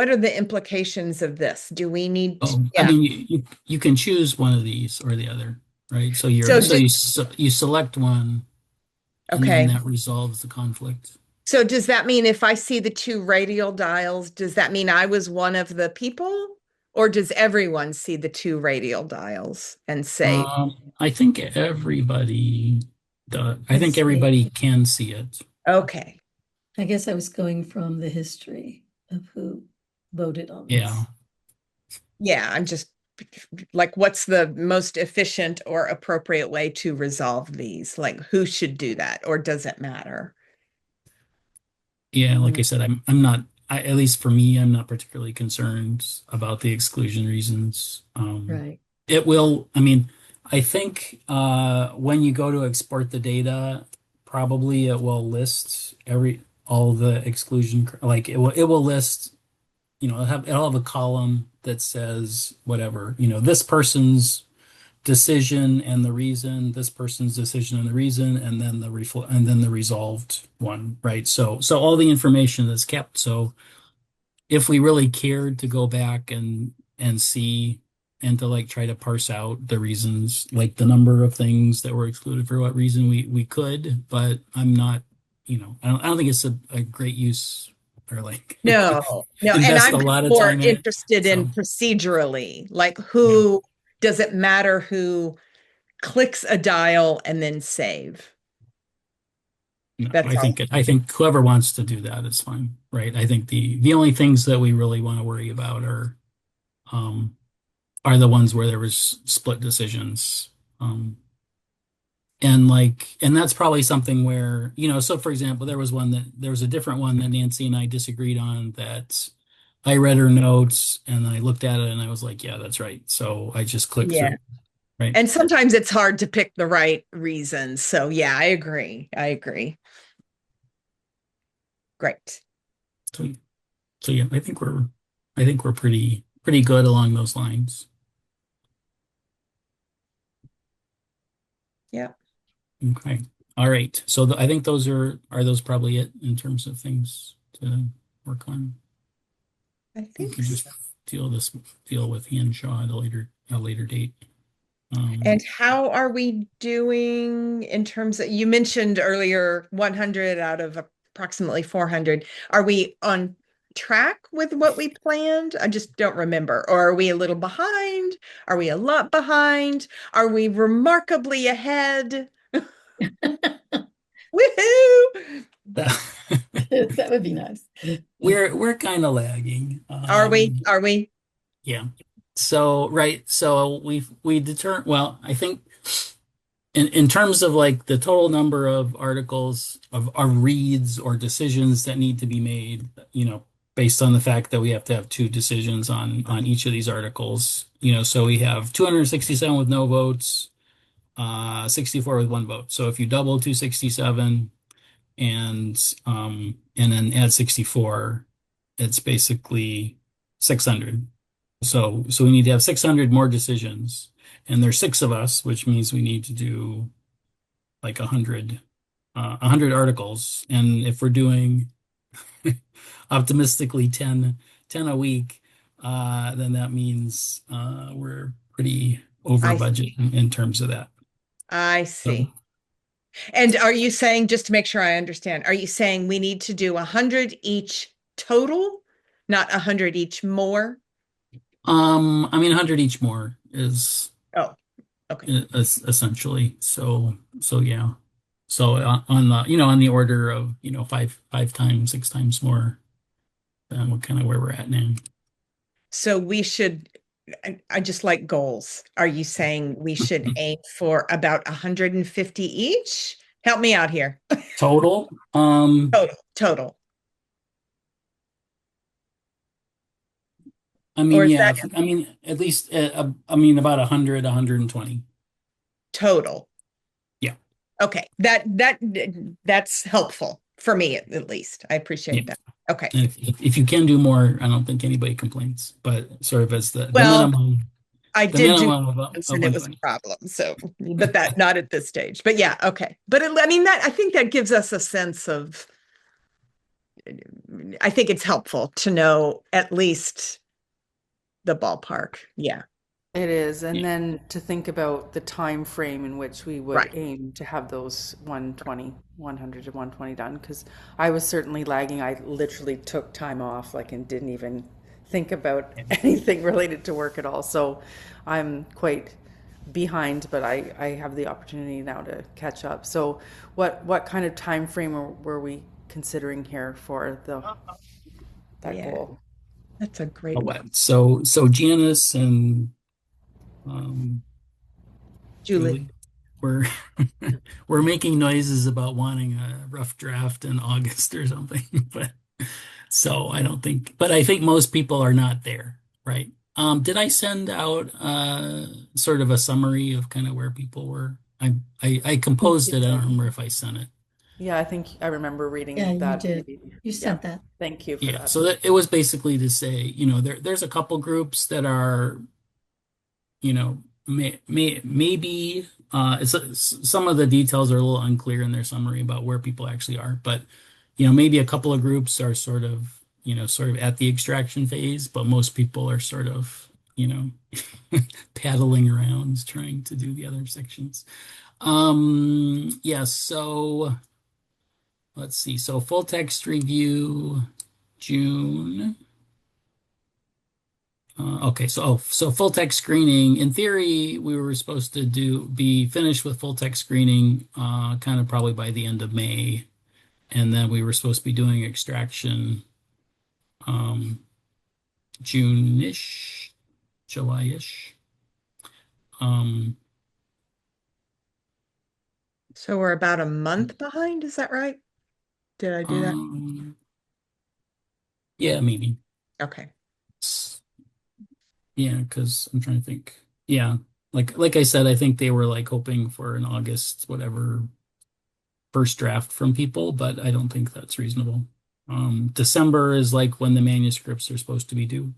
are the implications of this? Do we need to, I mean, you can choose one of these or the other, right? So you select one, and then okay. that resolves the conflict. So does that mean if I see the two radial dials, does that mean I was one of the people? Or does everyone see the two radial dials and save? I think everybody does. I think see. everybody can see it. Okay. I guess I was going from the history of who voted on this. Yeah. Yeah, I'm just like, what's the most efficient or appropriate way to resolve these? Like, who should do that, or does it matter? Yeah, like I said, I'm not at least for me, I'm not particularly concerned about the exclusion reasons. Right. It will, I mean, I think when you go to export the data, probably it will list all the exclusion, like it will list, it'll have a column that says whatever, this person's decision and the reason, this person's decision and the reason, and then the resolved one, right? So all the information is kept. So if we really cared to go back and see and to like try to parse out the reasons, like the number of things that were excluded for what reason, we could, but I'm not, I don't think it's a great use or like No, and invest I'm a lot of more time in it. interested in So, procedurally, like who does it matter who clicks a dial and then save? no, That's all. I think whoever wants to do that is fine, right? I think the only things that we really want to worry about are the ones where there was split decisions. And that's probably something where, so for example, there was a different one that Nancy and I disagreed on that I read her notes and I looked at it and I was like, yeah, that's right. So I just clicked Yeah. through, right? And sometimes it's hard to pick the right reasons. So yeah, I agree. Great. So yeah, I think we're pretty good along those lines. Yeah. Okay. All right. So I think those are those probably it in terms of things to work on. I We think can just so. deal with Hanshaw at a later date. And how are we doing in terms of, you mentioned earlier 100 out of approximately 400. Are we on track with what we planned? I just don't remember. Or are we a little behind? Are we a lot behind? Are we remarkably ahead? Woohoo! That would be nice. We're kind of lagging. Are we? Yeah. So right. So we determined. Well, I think in terms of like the total number of articles of reads or decisions that need to be made, based on the fact that we have to have two decisions on each of these articles, so we have 267 with no votes, 64 with one vote. So if you double 267 and then add 64, it's basically 600. So we need to have 600 more decisions, and there's six of us, which means we need to do like 100 articles. And if we're doing optimistically 10 a week, then that means we're pretty over budget in terms of that. I see. And are you saying, just to make sure I understand, are you saying we need to do 100 each total, not 100 each more? I mean, 100 each more is Okay. essentially. So yeah. So on the order of, five times, six times more than what kind of where we're at now. So we should I just like goals. Are you saying we should aim for about 150 each? Help me out here. Total. Total. I Or mean, is yeah, that I mean, at least, I mean, about 100, 120. total? Yeah. Okay. That's helpful for me at least. I appreciate Yeah. that. Okay. And if you can do more, I don't think anybody complains, but sort of as the Well, minimum, I the did do minimum of once of and it was a 120. problem. So, but that not at this stage. But yeah, okay. But I mean that I think that gives us a sense of I think it's helpful to know at least the ballpark. Yeah. It is, and Yeah. then to think about the time frame in which we would Right. aim to have those 100 to 120 done, because I was certainly lagging. I literally took time off, like, and didn't even think about anything related to work at all. So I'm quite behind, but I have the opportunity now to catch up. So what kind of time frame were we considering here for that Yeah. goal? That's a great Oh, one. so Janice and Julie. Julie, we're we're making noises about wanting a rough draft in August or something, but so I don't think, but I think most people are not there, right? Did I send out sort of a summary of kind of where people were? I composed it. I don't remember if I sent it. Yeah, I think I remember reading Yeah, you that. did. Maybe. You Yeah, sent that. thank you for Yeah, that. so that it was basically to say, there's a couple groups that are, maybe some of the details are a little unclear in their summary about where people actually are, but maybe a couple of groups are sort of at the extraction phase, but most people are sort of, paddling around trying to do the other sections. Yeah, so let's see. So full text review, June. Okay, so full text screening. In theory, we were supposed to be finished with full text screening, kind of probably by the end of May, and then we were supposed to be doing extraction, um, June-ish, July-ish. Um, So we're about a month behind, is that right? Did I do that? yeah, maybe. Okay. Yeah, because I'm trying to think. Yeah, like I said, I think they were like hoping for an August, whatever, first draft from people, but I don't think that's reasonable. December is like when the manuscripts are supposed to be due.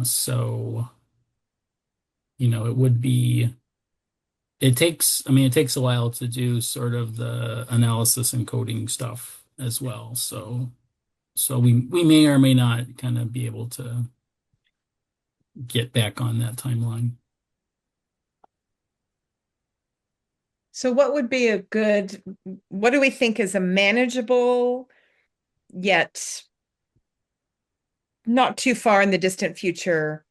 So, it would be, it takes a while to do sort of the analysis and coding stuff as well. So we may or may not kind of be able to get back on that timeline. So what would be what do we think is a manageable yet not too far in the distant future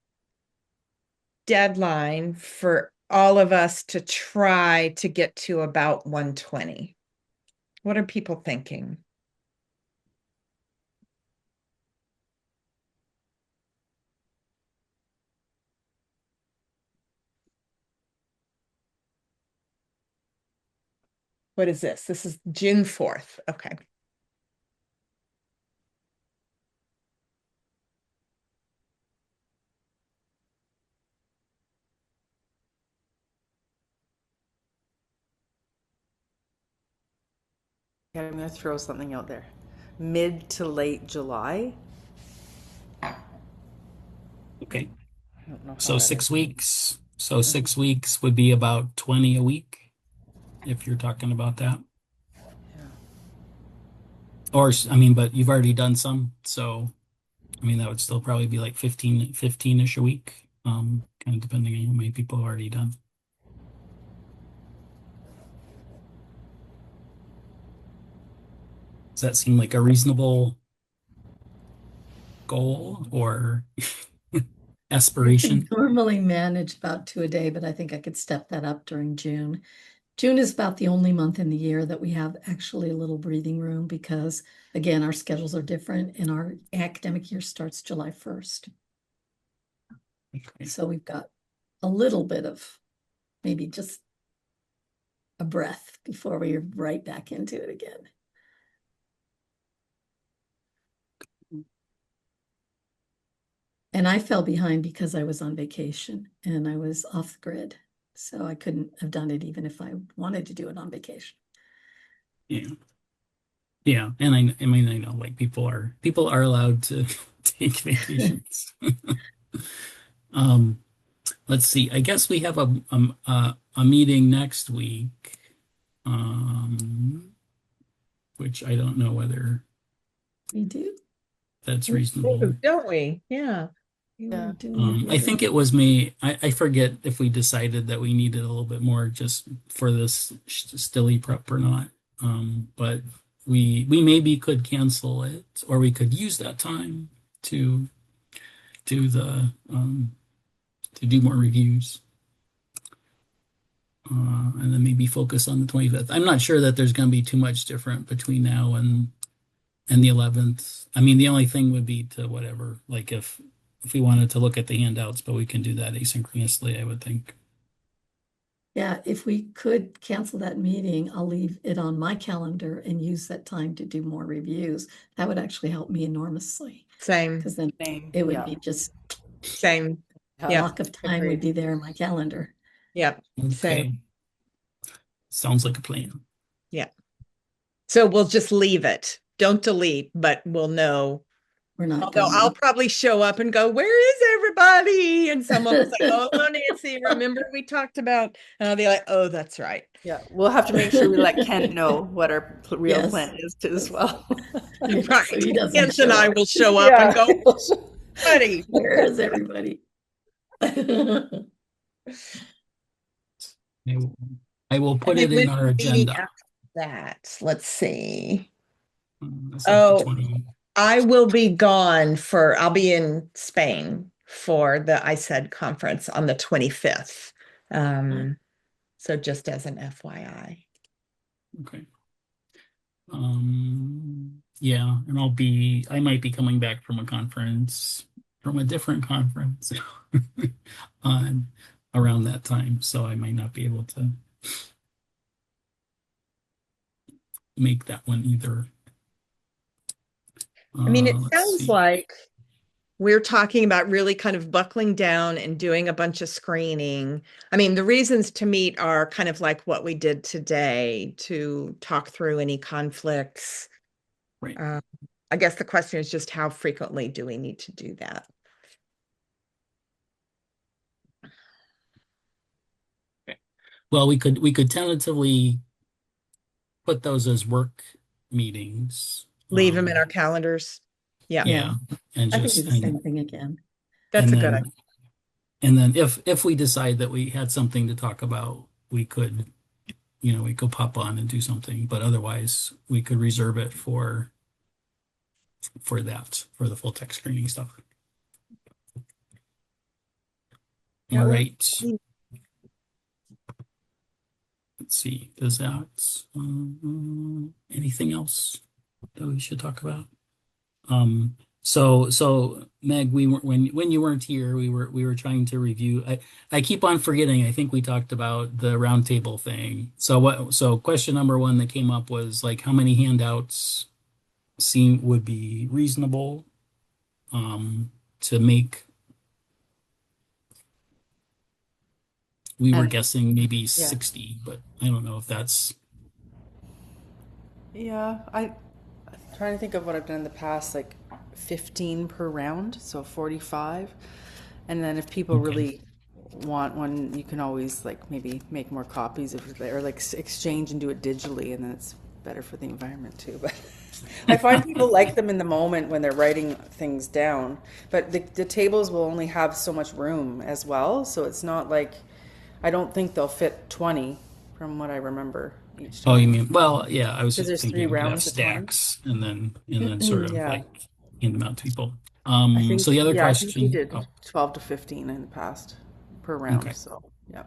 deadline for all of us to try to get to about 120? What are people thinking? What is this? This is June 4th. Okay. Okay, I'm going to throw something out there. Mid to late July. Okay. I don't know how So that 6 weeks. So 6 weeks would be about 20 a week, if you're talking about that. Or, I mean, but you've already done some, so I mean, that would still probably be like 15-ish a week, kind of depending on how many people have already done. Does that seem like a reasonable goal or I aspiration? could normally manage about 2 a day, but I think I could step that up during June. June is about the only month in the year that we have actually a little breathing room because, again, our schedules are different and our academic year starts July 1st. Okay. So we've got a little bit of maybe just a breath before we're right back into it again. And I fell behind because I was on vacation and I was off the grid. So I couldn't have done it even if I wanted to do it on vacation. Yeah. Yeah. And I mean, I know like people are allowed to take vacations. Um, let's see. I guess we have a meeting next week. Which I don't know whether We do. that's reasonable. Don't we? Yeah. We Yeah. were doing it I think it was me. I forget if we decided that we needed a little bit more just for this Stilly prep or not. But we maybe could cancel it, or we could use that time to do the to do more reviews. And then maybe focus on the 25th. I'm not sure that there's going to be too much different between now and the 11th. I mean, the only thing would be to whatever, like if we wanted to look at the handouts, but we can do that asynchronously, I would think. Yeah, if we could cancel that meeting, I'll leave it on my calendar and use that time to do more reviews. That would actually help me enormously Same, because then Same. it would Yeah. be just same. a Yeah. block of time would Agreed. be there in my calendar. Yep. Okay. Same. Sounds like a plan. Yeah. So we'll just leave it. Don't delete, but we'll know. We're not Although going. I'll probably show up and go, "Where is everybody?" And someone will say, "Oh, Nancy, remember we talked about," and I'll be like, "Oh, that's right." Yeah, we'll have to make sure we let Kent know what our real Yes. plan is too as well. Right. So he doesn't Kent and show I up. will show up and go, "Buddy." Where is everybody? I will put And it then in our when the meeting agenda. after that, let's see. That's like the Oh, 20. I will be gone I'll be in Spain for the ICED conference on the 25th. So just as an FYI. Okay. Yeah, and I might be coming back from a different conference on around that time, so I might not be able to make that one either. I mean, it Let's sounds see. like we're talking about really kind of buckling down and doing a bunch of screening. I mean, the reasons to meet are kind of like what we did today to talk through any conflicts. Right. I guess the question is just how frequently do we need to do that? Well, we could tentatively put those as work meetings. Leave them in our calendars. Yeah, Yeah, and I could do just the same thing again. that's a and good then idea. and then if we decide that we had something to talk about, we could pop on and do something, but otherwise we could reserve it for the full text screening stuff. Yeah, All well, right. Let's see. Does that anything else that we should talk about? So Meg, we were when you weren't here, we were trying to review. I keep on forgetting. I think we talked about the roundtable thing. So question number one that came up was like how many handouts would be reasonable to make. We were And- guessing maybe 60, but I don't know if that's Yeah, I'm trying to think of what I've done in the past, like 15 per round, so 45. And then if people Okay. really want one, you can always like maybe make more copies or like exchange and do it digitally, and then it's better for the environment too. But I find people like them in the moment when they're writing things down. But the tables will only have so much room as well, so it's not like I don't think they'll fit 20 from what I remember each Oh, time. you mean, well, yeah, I was Because there's thinking 3 we have rounds of 20. stacks and then sort of Yeah. like hand them out to people. I think, So the other yeah, I think we question, did oh, 12 to 15 in the past per round. Okay. So, yeah.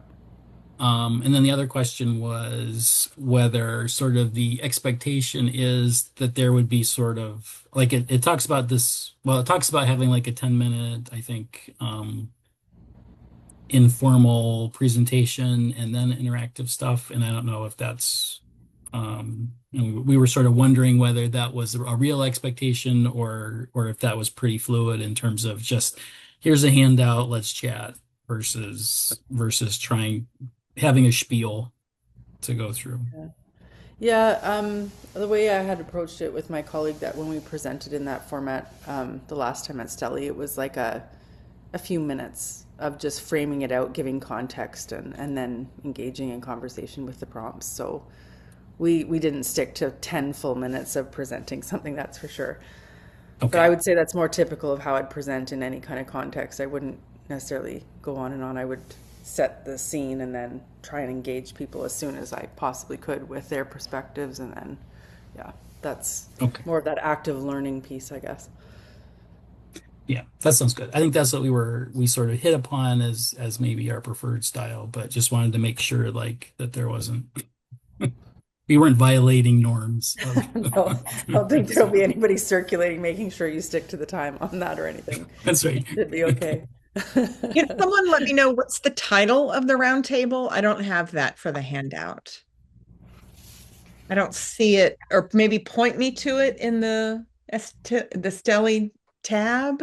And then the other question was whether sort of the expectation is that there would be sort of like it talks about this, well, it talks about having like a 10-minute, I think, informal presentation and then interactive stuff. And I don't know if that's, we were sort of wondering whether that was a real expectation or if that was pretty fluid in terms of just here's a handout, let's chat versus having a spiel to go through. Yeah, the way I had approached it with my colleague, that when we presented in that format the last time at Stelly, it was like a few minutes of just framing it out, giving context, and then engaging in conversation with the prompts. So we didn't stick to 10 full minutes of presenting something, that's for sure. But I would say that's more typical of how I'd present in any kind of context. I wouldn't necessarily go on and on. I would set the scene and then try and engage people as soon as I possibly could with their perspectives. And then, yeah, that's more of that active learning piece, I guess. Yeah, that sounds good. I think that's what we sort of hit upon as maybe our preferred style, but just wanted to make sure like that there wasn't we weren't violating norms. No, I don't think there'll be anybody circulating, making sure you stick to the time on that or anything. That's right. It'd be okay. Can someone let me know what's the title of the roundtable? I don't have that for the handout. I don't see it, or maybe point me to it in the Stelly tab.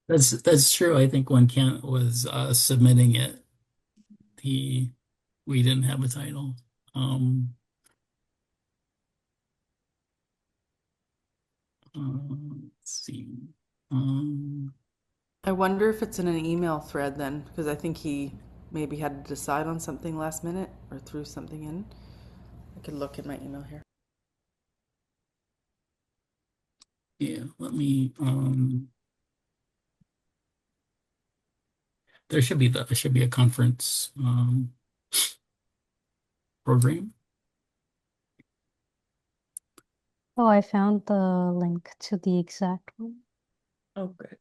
That's true. I think when Kent was submitting it, we didn't have a title. Let's see. I wonder if it's in an email thread then, because I think he maybe had to decide on something last minute or threw something in. I could look in my email here. Yeah, let me there should be a conference program. Oh, I found the link to the exact one. Oh, good.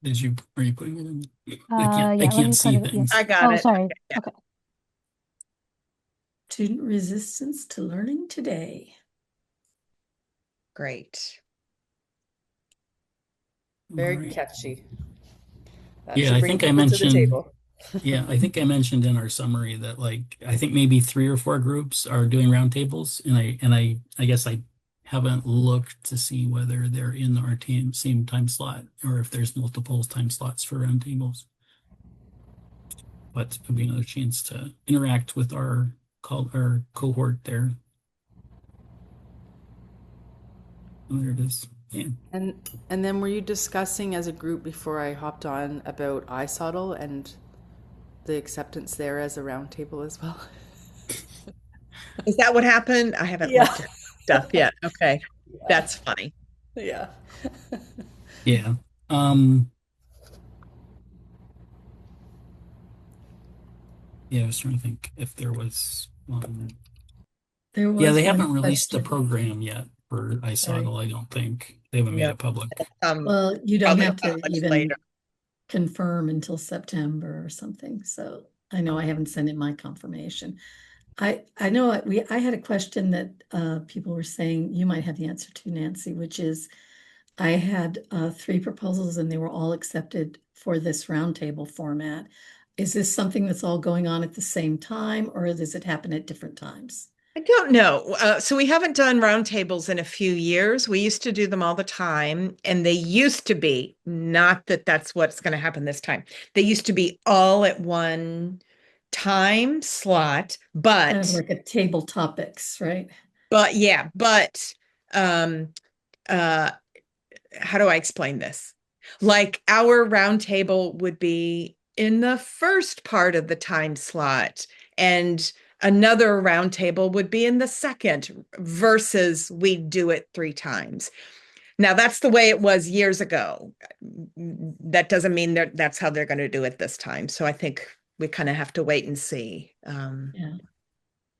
Are you putting it in? Yeah, I let me can't see put it. things. I got Oh, it. sorry. Yeah. Okay. Student resistance to learning today. Great. Very All right. catchy. That Yeah, should I bring think I people to the mentioned. table. Yeah, I think I mentioned in our summary that like I think maybe 3 or 4 groups are doing roundtables, and I guess I haven't looked to see whether they're in our same time slot or if there's multiple time slots for roundtables. But it'll be another chance to interact with our cohort there. Oh, there it is. Yeah. And then were you discussing as a group before I hopped on about iSOTL and the acceptance there as a roundtable as well? Is that what happened? I haven't looked at stuff yet. Okay. That's funny. Yeah. Yeah. Yeah, I was trying to think if there was There was yeah, they one haven't released the question. program yet for iSOTL, I don't think. They haven't made No. it public. Well, you don't Probably have to much even later. confirm until September or something. So I know I haven't sent in my confirmation. I know I had a question that people were saying you might have the answer to, Nancy, which is I had 3 proposals and they were all accepted for this roundtable format. Is this something that's all going on at the same time, or does it happen at different times? I don't know. So we haven't done roundtables in a few years. We used to do them all the time, and they used to be, not that that's what's going to happen this time. They used to be all at one time slot, Kind of but like a table topics, right? yeah, but how do I explain this? Like our roundtable would be in the first part of the time slot, and another roundtable would be in the second, versus we do it 3 times. Now that's the way it was years ago. That doesn't mean that that's how they're going to do it this time. So I think we kind of have to wait and see. Yeah.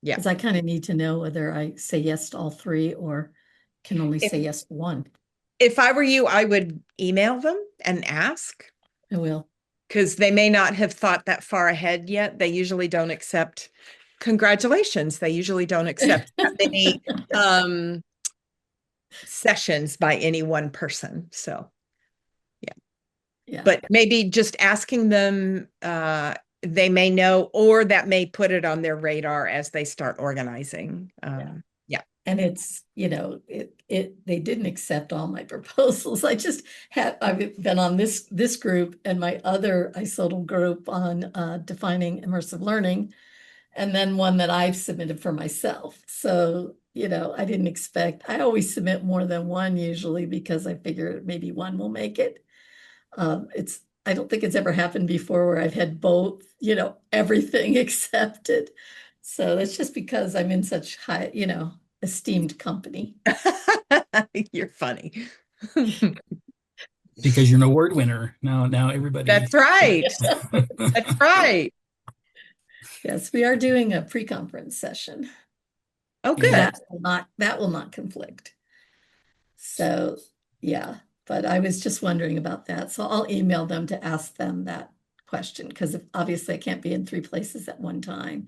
Yeah. Because I kind of need to know whether I say yes to all 3 or can only say yes to one. If I were you, I would email them and ask. I will. because they may not have thought that far ahead yet. They usually don't accept congratulations. They usually don't accept that many sessions by any one person. So, Yeah. but maybe just asking them, they may know, or that may put it on their radar as they start organizing. And it's, they didn't accept all my proposals. I've been on this group and my other ISOTL group on defining immersive learning, and then one that I've submitted for myself. So, I didn't expect, I always submit more than one usually because I figure maybe one will make it. I don't think it's ever happened before where I've had both, everything accepted. So that's just because I'm in such high, esteemed company. You're funny. Because you're an award winner. Now everybody. That's right. That's right. Yes, we are doing a pre-conference session. Oh, good. That will not conflict. So, yeah, but I was just wondering about that. So I'll email them to ask them that question, because obviously I can't be in 3 places at one time.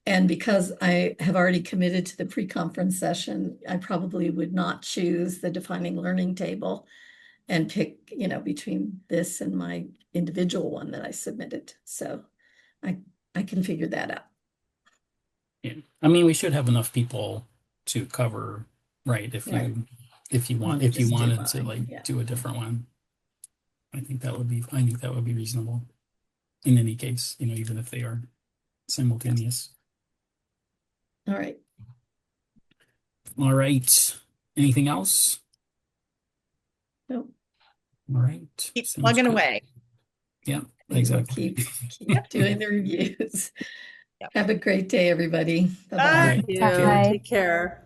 And because I have already committed to the pre-conference session, I probably would not choose the defining learning table and pick, between this and my individual one that I submitted. So I can figure that out. Yeah. I mean, we should have enough people to cover, right? If Right. you wanted to yeah. do a different one. I think that would be reasonable in any case, even if they are simultaneous. All right. All right. Anything else? Nope. All right. Keep Sounds plugging good. away. Yeah, We'll exactly. keep doing the reviews. Yep. Have a great day, everybody. Bye. Bye-bye. Right. Thank you. Bye. Take care.